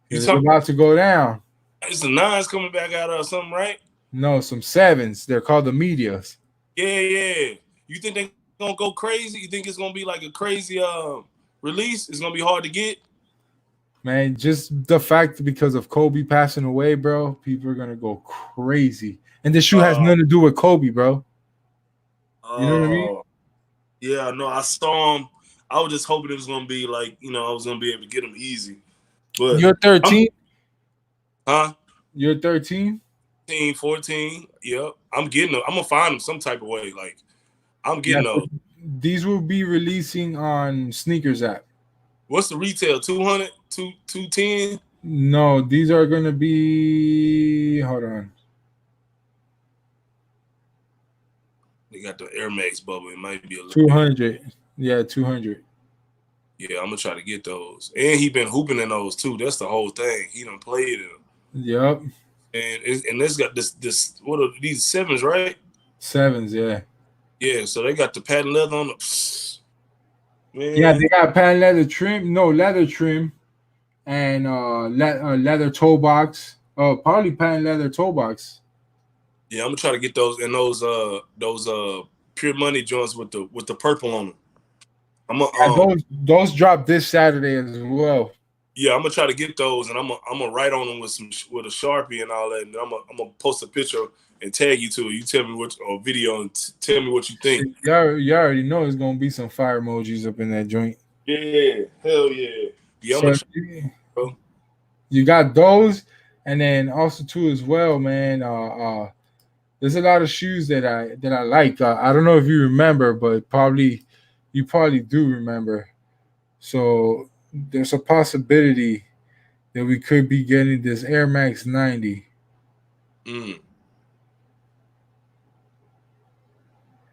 It's about to go down. It's the 9s coming back out or something, right? No, some 7s. They're called the medias. Yeah, yeah. You think they're gonna go crazy? You think it's gonna be like a crazy release? It's gonna be hard to get? Man, just the fact because of Kobe passing away, bro, people are gonna go crazy. And this shoe has nothing to do with Kobe, bro. You know what I mean? Yeah, no, I saw him. I was just hoping it was gonna be like, you know, I was gonna be able to get him easy. But you're 13? Huh? You're 13? 14. Yep. I'm getting them. I'm gonna find them some type of way. Like, I'm getting those. These will be releasing on Sneakers app. What's the retail? 200? 210? No, these are gonna be. Hold on. They got the Air Max bubble. It might be a little 200. Bit. Yeah, 200. Yeah, I'm gonna try to get those. And he been hooping in those too. That's the whole thing. He done played in them. Yep. And this got this. What are these 7s, right? 7s, yeah. Yeah, so they got the patent leather on them. Man. Yeah, they got patent leather trim. No, leather trim. And leather toe box. Probably patent leather toe box. Yeah, I'm gonna try to get those and those Pure Money joints with the purple on them. Those drop this Saturday as well. Yeah, I'm gonna try to get those, and I'm gonna write on them with a Sharpie and all that, and I'm gonna post a picture and tag you to it. You tell me video and tell me what you think. You already know it's gonna be some fire emojis up in that joint. Yeah, hell yeah. Yeah, so you got those, and then also too as well, man. There's a lot of shoes that I like. I don't know if you remember, but you probably do remember. So there's a possibility that we could be getting this Air Max 90.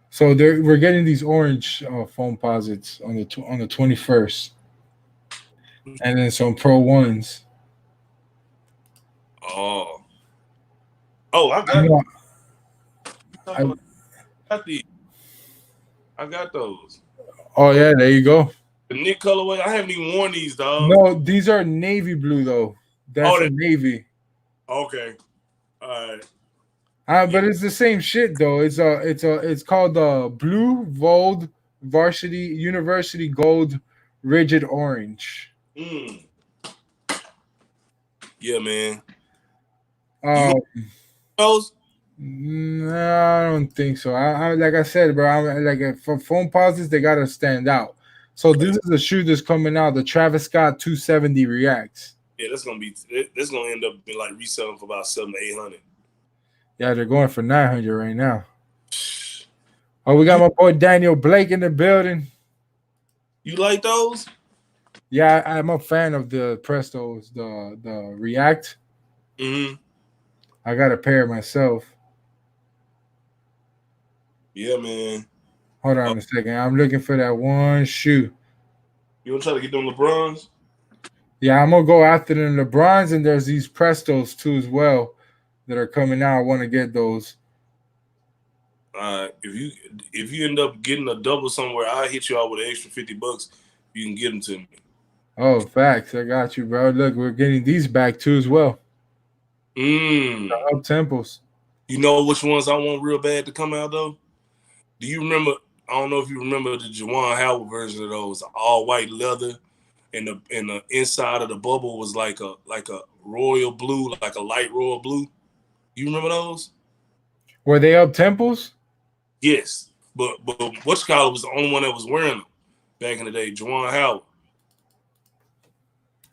So we're getting these orange foam posits on the 21st, and then some Pro Ones. Oh, I got. I got those. Oh yeah, there you go. The Nick colorway. I haven't even worn these, dog. No, these are navy blue though. That's a navy. Okay. All right. But it's the same shit though. It's called the Blue Vold Varsity University Gold Rigid Orange. Yeah, man. Those? No, I don't think so. I like I said, bro. I'm like for foam posits, they gotta stand out. So this is the shoe that's coming out, the Travis Scott 270 Reacts. Yeah, that's gonna end up being like reselling for about 700 to 800. Yeah, they're going for 900 right now. Oh, we got my boy Daniel Blake in the building. You like those? Yeah, I'm a fan of the Prestos, the React. I got a pair myself. Yeah, man. Hold on a second. I'm looking for that one shoe. You want to try to get them LeBrons? Yeah, I'm going to go after the LeBrons, and there's these Prestos too as well that are coming out. I want to get those. If you end up getting a double somewhere, I'll hit you out with an extra $50. You can get them to me. Oh, facts. I got you, bro. Look, we're getting these back too as well. The up tempos. You know which ones I want real bad to come out though? Do you remember? I don't know if you remember the Juwan Howard version of those, all white leather, and the inside of the bubble was like a royal blue, like a light royal blue. You remember those? Were they up temples? Yes, but Whatchcall was the only one that was wearing them back in the day. Juwan Howard,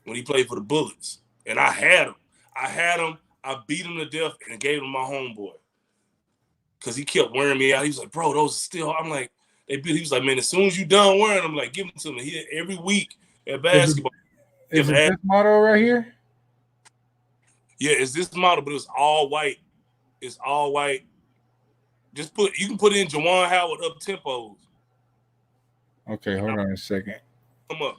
when he played for the Bullets, and I had him. I beat him to death and gave him my homeboy because he kept wearing me out. He was like, "Bro, those are still." I'm like, he was like, "Man, as soon as you done wearing them, like, give them to me." He every week at basketball. Is it this model right here? Yeah, it's this model, but it's all white. It's all white. You can put in Juwan Howard up tempos. Okay, hold on a second. Come up.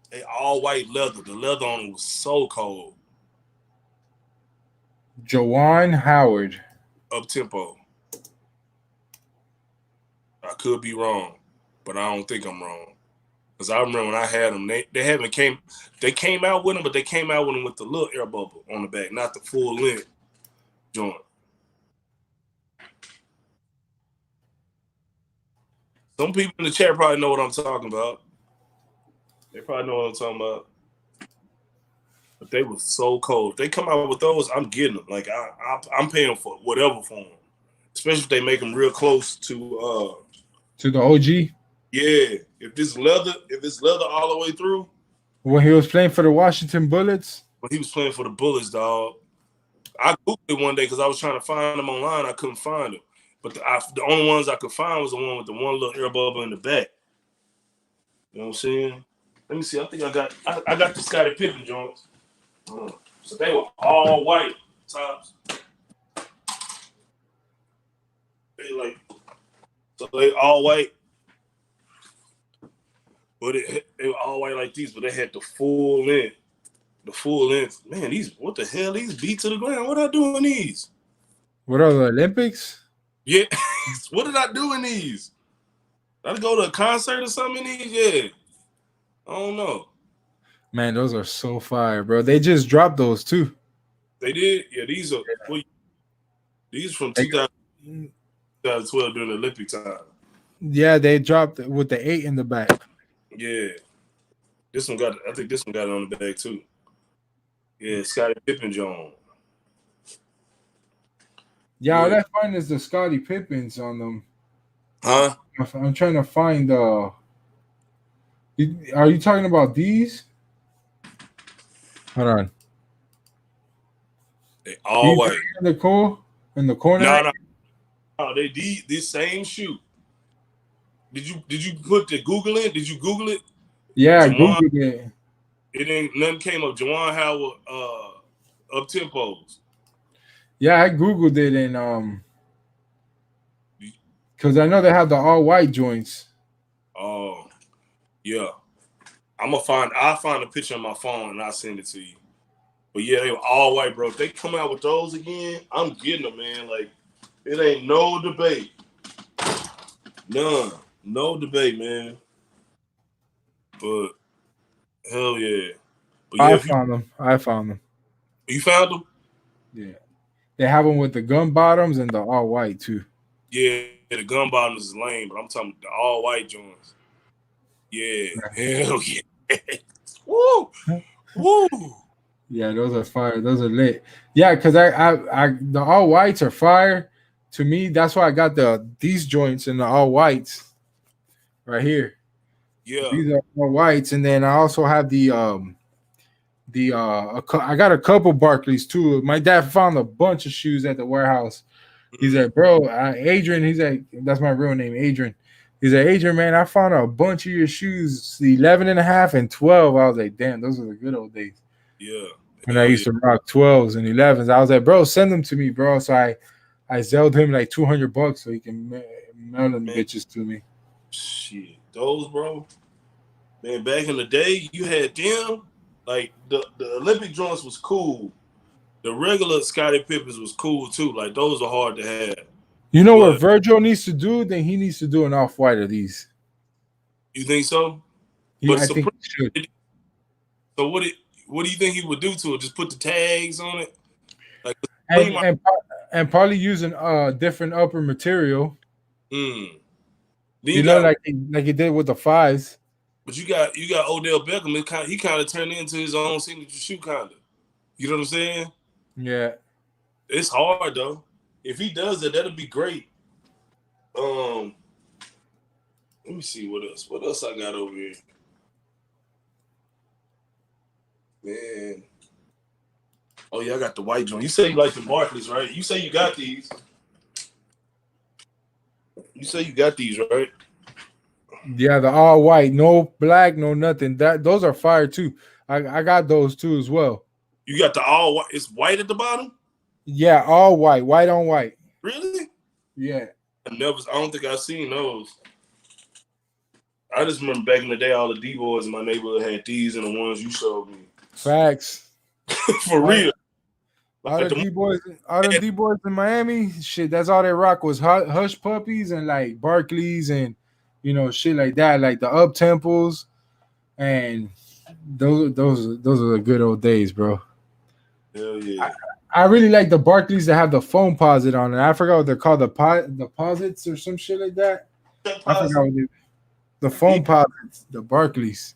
They all white leather. The leather on them was so cold. Juwan Howard. Up tempo. I could be wrong, but I don't think I'm wrong. Because I remember when I had them, they came out with them, but they came out with them with the little air bubble on the back, not the full length joint. Some people in the chat probably know what I'm talking about. They probably know what I'm talking about. But they were so cold. If they come out with those, I'm getting them. Like I'm paying for whatever for them. Especially if they make them real close to the OG. Yeah, if it's leather all the way through. When he was playing for the Washington Bullets? When he was playing for the Bullets, dog. I Googled it one day because I was trying to find them online. I couldn't find them. But the only ones I could find was the one with the one little air bubble in the back. You know what I'm saying? Let me see. I think I got the Scottie Pippen joints. So they were all white tops. They all white. But they were all white like these, but they had the full length. The full length. Man, what the hell? These beat to the ground. What did I do in these? What are the Olympics? Yeah. What did I do in these? Did I go to a concert or something in these? Yeah. I don't know. Man, those are so fire, bro. They just dropped those too. They did? Yeah, these are from 2012 during the Olympic time. Yeah, they dropped with the 8 in the back. Yeah. I think this one got it on the back too. Yeah, Scottie Pippen Jones. Yeah, all I find is the Scottie Pippens on them. Huh? I'm trying to find are you talking about these? Hold on. They all white. In the corner? No, they this same shoe. Did you put the Google in? Did you Google it? Yeah, I Googled it. It ain't nothing came up. Juwan Howard up tempos. Yeah, I Googled it and because I know they have the all white joints. Oh, yeah. I'll find a picture on my phone and I'll send it to you. But yeah, they were all white, bro. If they come out with those again, I'm getting them, man. Like, it ain't no debate. None. No debate, man. But hell yeah. But yeah, I found them. You found them? Yeah. They have them with the gun bottoms and the all white too. Yeah, the gun bottoms is lame, but I'm talking the all white joints. Yeah. Hell yeah. Woo! Woo! Yeah, those are fire. Those are lit. Yeah, because I the all whites are fire. To me, that's why I got these joints and the all whites right here. Yeah, these are all whites, and then I also have I got a couple Barclays too. My dad found a bunch of shoes at the warehouse. He's like, bro, Adrian. He's like, that's my real name, Adrian. He's like, Adrian, man, I found a bunch of your shoes, 11 and a half and 12. I was like, damn, those are the good old days. Yeah. When I used to rock 12s and 11s, I was like, bro, send them to me, bro. So I zelled him like $200 so he can mail them bitches to me. Shit, those, bro. Man, back in the day, you had them. Like the Olympic joints was cool. The regular Scottie Pippens was cool too. Like those are hard to have. You know what Virgil needs to do? Then he needs to do an off-white of these. You think so? Yeah, I think he should. So what do you think he would do to it? Just put the tags on it? Like and probably using different upper material. Mm. Then You you know, got, like he did with the fives. but you got Odell Beckham. He kind of turned into his own signature shoe, kind of. You know what I'm saying? Yeah. It's hard though. If he does it, that'll be great. Um, let me see what else. What else I got over here, man? Oh yeah, I got the white joint. You say you like the Barclays, right? You say you got these. You say you got these, right? Yeah, the all white, no black, no nothing. That those are fire too. I got those too as well. You got the all white. It's white at the bottom. Yeah, all white, white on white. Really? Yeah. I don't think I've seen those. I just remember back in the day, all the D boys in my neighborhood had these and the ones you showed me. Facts. For real. All Like the D boys, all them D boys in Miami, shit. That's all they rock was hush puppies and like Barclays and shit like that, like the up temples and those are the good old days, bro. Hell yeah. I really like the Barclays that have the foam posit on it. I forgot what they're called, the posits or some shit like that. I forgot what the foam posits, the Barclays.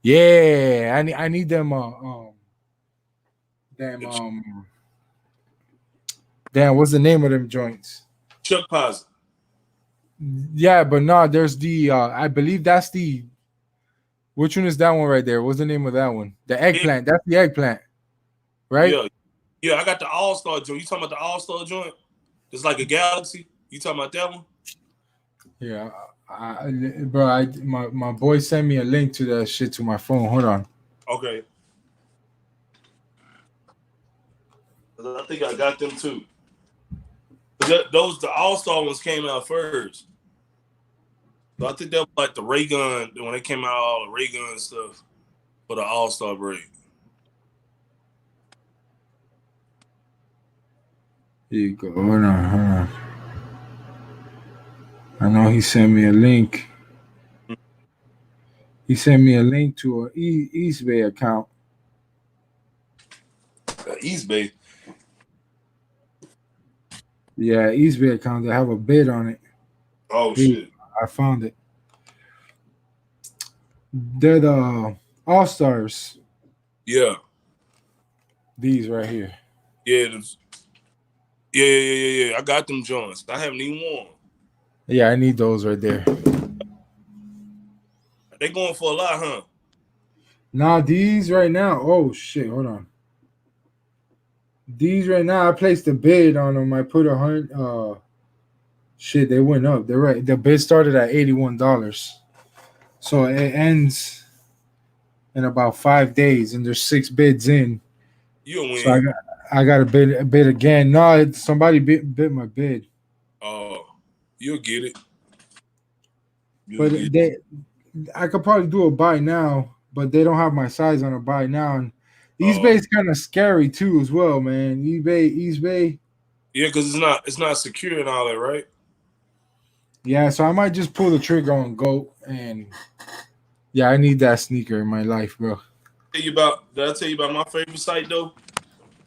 Yeah, I need them. Damn. Damn. What's the name of them joints? Chuck Posit. Yeah, but no, there's the. I believe that's the. Which one is that one right there? What's the name of that one? The eggplant. That's the eggplant, right? Yeah. Yeah, I got the All-Star joint. You talking about the All-Star joint? It's like a galaxy. You talking about that one? Yeah, bro. My boy sent me a link to that shit to my phone. Hold on. Okay. I think I got them too. The All-Star ones came out first. So I think that was like the ray gun when they came out, all the ray gun stuff for the All-Star break. Here you go. Hold on. I know he sent me a link. He sent me a link to an East Bay account. East Bay. Yeah, East Bay account. They have a bid on it. Oh shit! I found it. They're the All Stars. Yeah. These right here. Yeah. Yeah. I got them joints. I haven't even worn. Yeah, I need those right there. They going for a lot, huh? Nah, these right now. Oh shit! Hold on. These right now, I placed a bid on them. I put 100. Shit, they went up. They're right. The bid started at $81, so it ends in about 5 days, and there's 6 bids in. You win. So I got a bid again. No, somebody bit my bid. Oh, you'll get it. I could probably do a buy now, but they don't have my size on a buy now. And East Bay's kind of scary too, as well, man. East Bay. Yeah, because it's not secure and all that, right? Yeah, so I might just pull the trigger on GOAT, and yeah, I need that sneaker in my life, bro. Did I tell you about my favorite site though?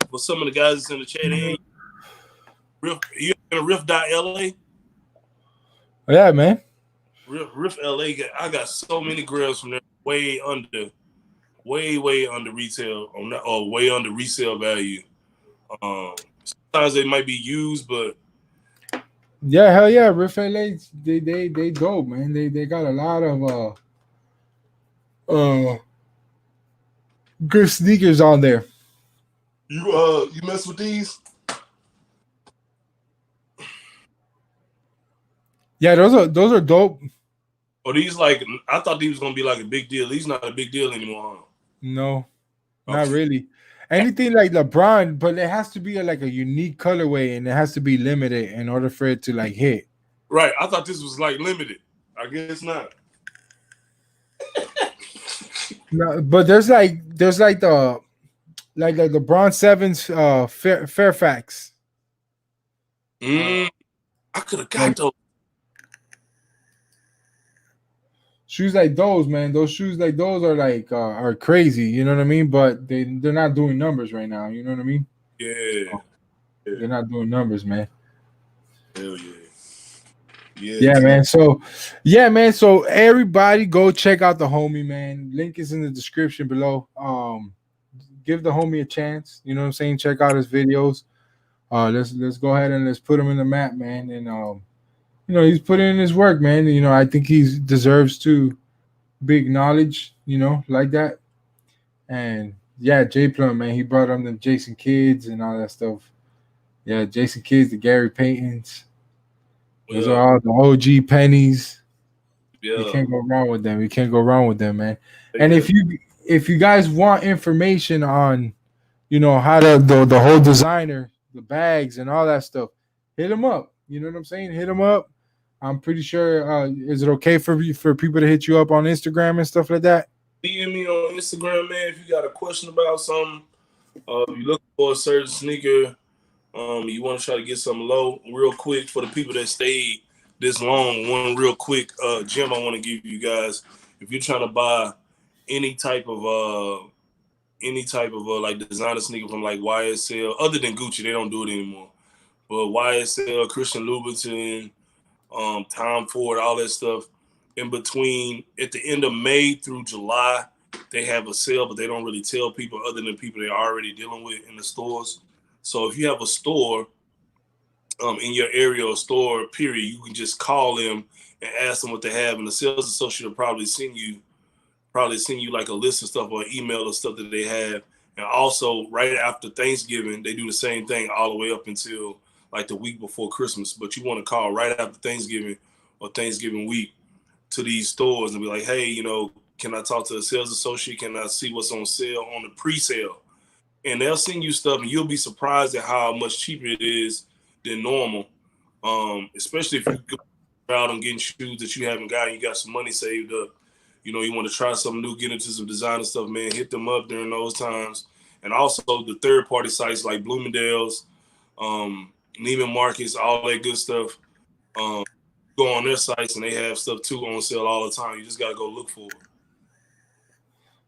For some of the guys that's in the chat, you in Riff.LA? Yeah, man. Riff LA, I got so many Grails from there, way under retail, or way under resale value. Sometimes they might be used, but yeah, hell yeah, Riff LA, they dope, man. They got a lot of good sneakers on there. You mess with these? Yeah, those are dope. Or these I thought these was gonna be like a big deal. These not a big deal anymore. Huh? No, not really. Anything like LeBron, but it has to be like a unique colorway, and it has to be limited in order for it to like hit. Right. I thought this was like limited. I guess not. No, but there's like the LeBron Sevens Fairfax. I could have got those. Shoes like those, man. Those shoes like those are crazy. You know what I mean? But they're not doing numbers right now. You know what I mean? Yeah. They're not doing numbers, man. Hell yeah. Yeah, Yeah, T. man. So, yeah, man. So everybody go check out the homie, man. Link is in the description below. Give the homie a chance. You know what I'm saying? Check out his videos. Let's go ahead and let's put him in the map, man. And he's putting in his work, man. I think he deserves to be acknowledged. Like that. And yeah, J Plum, man, he brought on them Jason Kids and all that stuff. Yeah, Jason Kids, the Gary Paytons. Those are Yeah, all the OG pennies. You yeah. can't go wrong with them. You can't go wrong with them, man. Take And that. if you guys want information on how to the whole designer, the bags and all that stuff, hit him up. You know what I'm saying? Hit him up. I'm pretty sure. Is it okay for people to hit you up on Instagram and stuff like that? DM me on Instagram, man. If you got a question about something, you looking for a certain sneaker, you want to try to get something low, real quick for the people that stayed this long. One real quick gem I want to give you guys. If you're trying to buy any type of like designer sneaker from like YSL, other than Gucci, they don't do it anymore. But YSL, Christian Louboutin, Tom Ford, all that stuff. In between, at the end of May through July, they have a sale, but they don't really tell people other than people they're already dealing with in the stores. So if you have a store in your area or store, period, you can just call them and ask them what they have, and the sales associate will probably send you like a list of stuff or an email of stuff that they have. And also, right after Thanksgiving, they do the same thing all the way up until like the week before Christmas. But you want to call right after Thanksgiving or Thanksgiving week to these stores and be like, hey, can I talk to a sales associate? Can I see what's on sale on the pre-sale? And they'll send you stuff, and you'll be surprised at how much cheaper it is than normal. Especially if you go out and getting shoes that you haven't got, and you got some money saved up. You want to try something new, get into some designer stuff, man. Hit them up during those times. And also the third-party sites like Bloomingdale's, Neiman Marcus, all that good stuff. Um, Go on their sites, and they have stuff too on sale all the time. You just got to go look for it.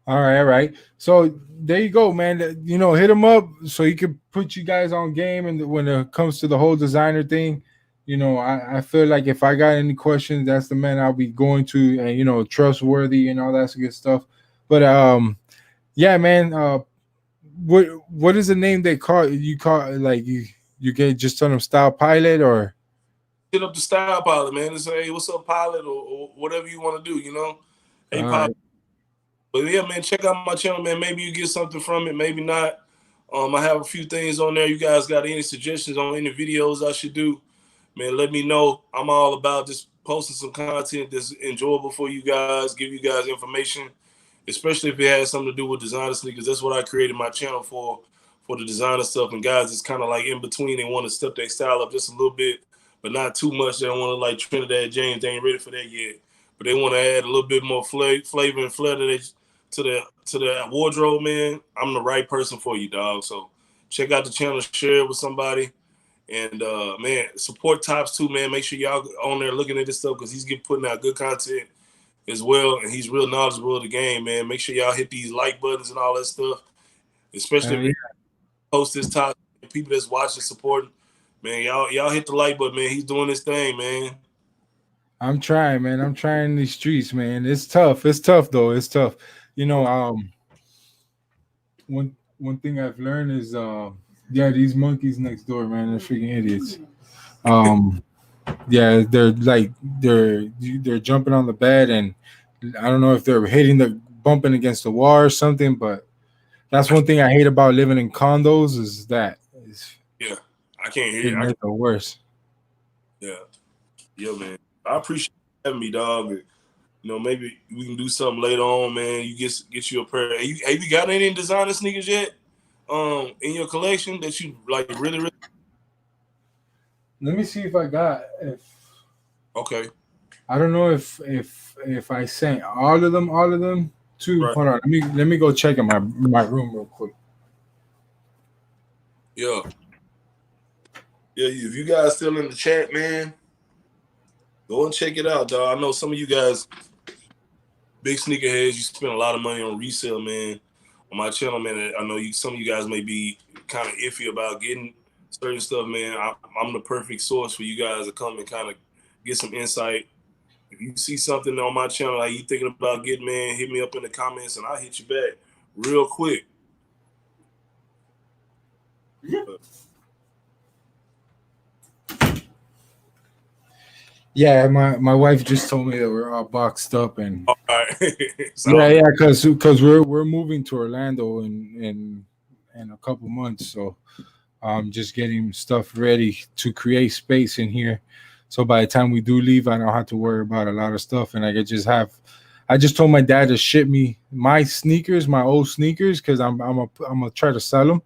All right, all right. So there you go, man. Hit him up so he could put you guys on game. And when it comes to the whole designer thing, I feel like if I got any questions, that's the man I'll be going to, and trustworthy and all that good stuff. But yeah, man. What is the name they call you? Call like you get just tell them Style Pilot or Hit up the style pilot, man, and say, hey, what's up, pilot, or whatever you want to do, Hey, all pilot. right. But yeah, man, check out my channel, man. Maybe you get something from it, maybe not. I have a few things on there. You guys got any suggestions on any videos I should do? Man, let me know. I'm all about just posting some content that's enjoyable for you guys, give you guys information, especially if it has something to do with designer sneakers. That's what I created my channel for the designer stuff. And guys, it's kind of like in between. They want to step their style up just a little bit, but not too much. They don't want to like Trinidad James. They ain't ready for that yet. But they want to add a little bit more flavor and flair to the wardrobe, man. I'm the right person for you, dog. So check out the channel, share it with somebody. And man, support Topz too, man. Make sure y'all on there looking at this stuff because he's putting out good content as well, and he's real knowledgeable of the game, man. Make sure y'all hit these like buttons and all that stuff, especially if Yeah. you post this top people that's watching, supporting. Man, y'all hit the like button, man. He's doing his thing, man. I'm trying, man. I'm trying these streets, man. It's tough. It's tough though. It's tough. One thing I've learned is yeah, these monkeys next door, man, they're freaking idiots. Um yeah, they're jumping on the bed, and I don't know if they're hitting the bumping against the wall or something, but that's one thing I hate about living in condos is that it's Yeah, I can't hear. they're the worst. Yeah, yeah, man. I appreciate you having me, dog. Maybe we can do something later on, man. You get you a pair. Have you got any designer sneakers yet? In your collection that you like really, really? Let me see if I got if Okay, I don't know if I sent all of them to right. hold on, let me go check in my room real quick. Yeah, yeah. If you guys still in the chat, man, go and check it out, dog. I know some of you guys, big sneakerheads, you spend a lot of money on resale, man. On my channel, man, I know some of you guys may be kind of iffy about getting certain stuff, man. I'm the perfect source for you guys to come and kind of get some insight. If you see something on my channel like you thinking about getting, man, hit me up in the comments and I'll hit you back real quick. Yeah, my wife just told me that we're all boxed up, and All right. yeah, because we're moving to Orlando in a couple months, so I'm just getting stuff ready to create space in here. So by the time we do leave, I don't have to worry about a lot of stuff, and I could just have. I just told my dad to ship me my sneakers, my old sneakers, because I'm gonna try to sell them.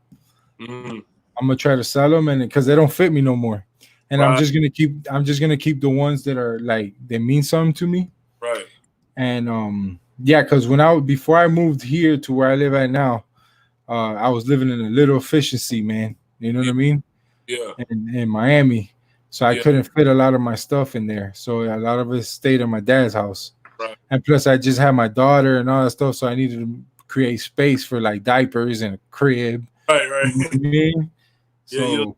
Mm-hmm. I'm gonna try to sell them, and because they don't fit me no more. And Right. I'm just gonna keep the ones that are like they mean something to me. Right. And yeah, because before I moved here to where I live at now, I was living in a little efficiency, man. You know what I mean? Yeah. In Miami, so I couldn't fit a lot of my stuff in there. So a lot of it stayed in my dad's house. Right. And plus, I just had my daughter and all that stuff, so I needed to create space for like diapers and a crib. Right. Right. You know what I mean? Yeah, So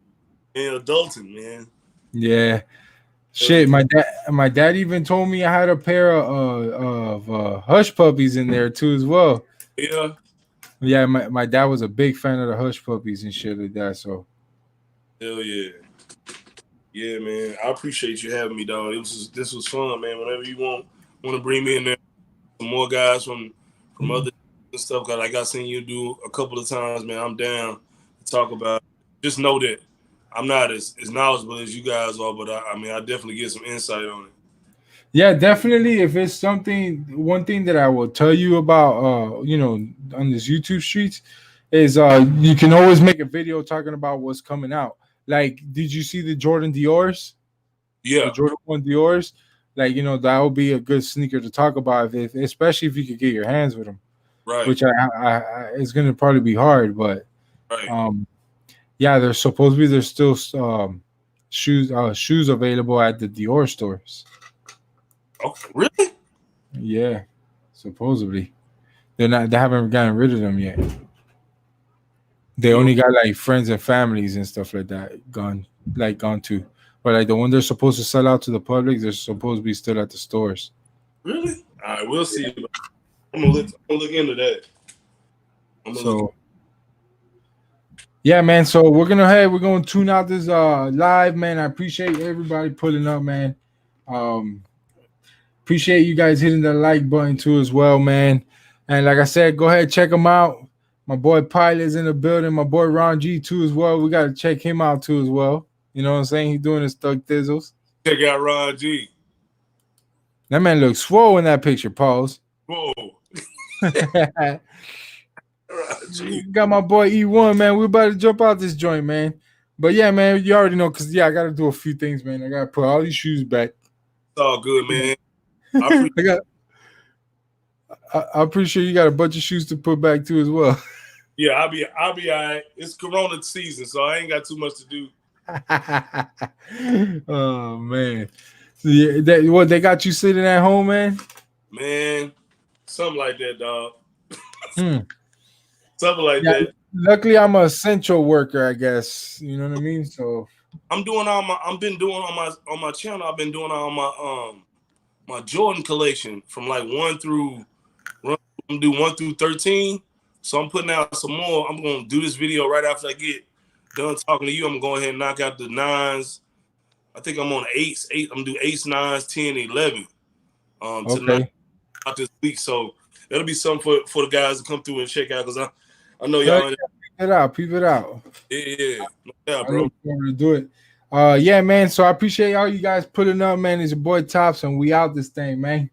you're adulting, man. yeah. Shit, my dad even told me I had a pair of hush puppies in there too as well. Yeah. Yeah, my dad was a big fan of the hush puppies and shit like that. So hell yeah. Yeah, man. I appreciate you having me, dog. This was fun, man. Whenever you want to bring me in there, some more guys from other stuff. Cause like I seen you do a couple of times, man. I'm down to talk about. Just know that I'm not as knowledgeable as you guys are, but I mean, I definitely get some insight on it. yeah, definitely. If it's one thing that I will tell you about, on this YouTube streets, is you can always make a video talking about what's coming out. Like, did you see the Jordan Dior's? Yeah, the Jordan 1 Dior's. Like, that would be a good sneaker to talk about, especially if you could get your hands with them. right. Which it's going to probably be hard, but right. Yeah, there's still shoes available at the Dior stores. Oh, really? Yeah, supposedly they haven't gotten rid of them yet. They only got like friends and families and stuff like that gone to, but like the one they're supposed to sell out to the public, they're supposed to be still at the stores. Really? All right, we'll see. I'm gonna look into that. Yeah, man. So we're going to tune out this live, man. I appreciate everybody pulling up, man. Appreciate you guys hitting the like button too as well, man. And like I said, go ahead, check them out. My boy Pilot's in the building. My boy Ron G too as well. We got to check him out too as well. You know what I'm saying? He's doing his thug thizzles. Check out Ron G. That man looks swole in that picture. Pause. Whoa. Got my boy E1, man. We're about to jump out this joint, man. But yeah, man, you already know, because I gotta do a few things, man. I gotta put all these shoes back. It's all good, man. I appreciate you got a bunch of shoes to put back too as well. Yeah, I'll be all right. It's Corona season, so I ain't got too much to do. Oh man. So what they got you sitting at home, man? Man, something like that, dog. Something like that. Luckily, I'm an essential worker, I guess. You know what I mean? So I've been doing on my channel. I've been doing all my Jordan collection from like 1 through 13. So I'm putting out some more. I'm gonna do this video right after I get done talking to you. I'm gonna go ahead and knock out the 9s. I think I'm on 8s. I'm gonna do 8s, 9s, 10, 11. Tonight out this week. So that'll be something for the guys to come through and check out, because I know y'all. Peep it out. Yeah, bro. I look forward to do it. Yeah, man. So I appreciate all you guys putting up, man. It's your boy Topz, and we out this thing, man.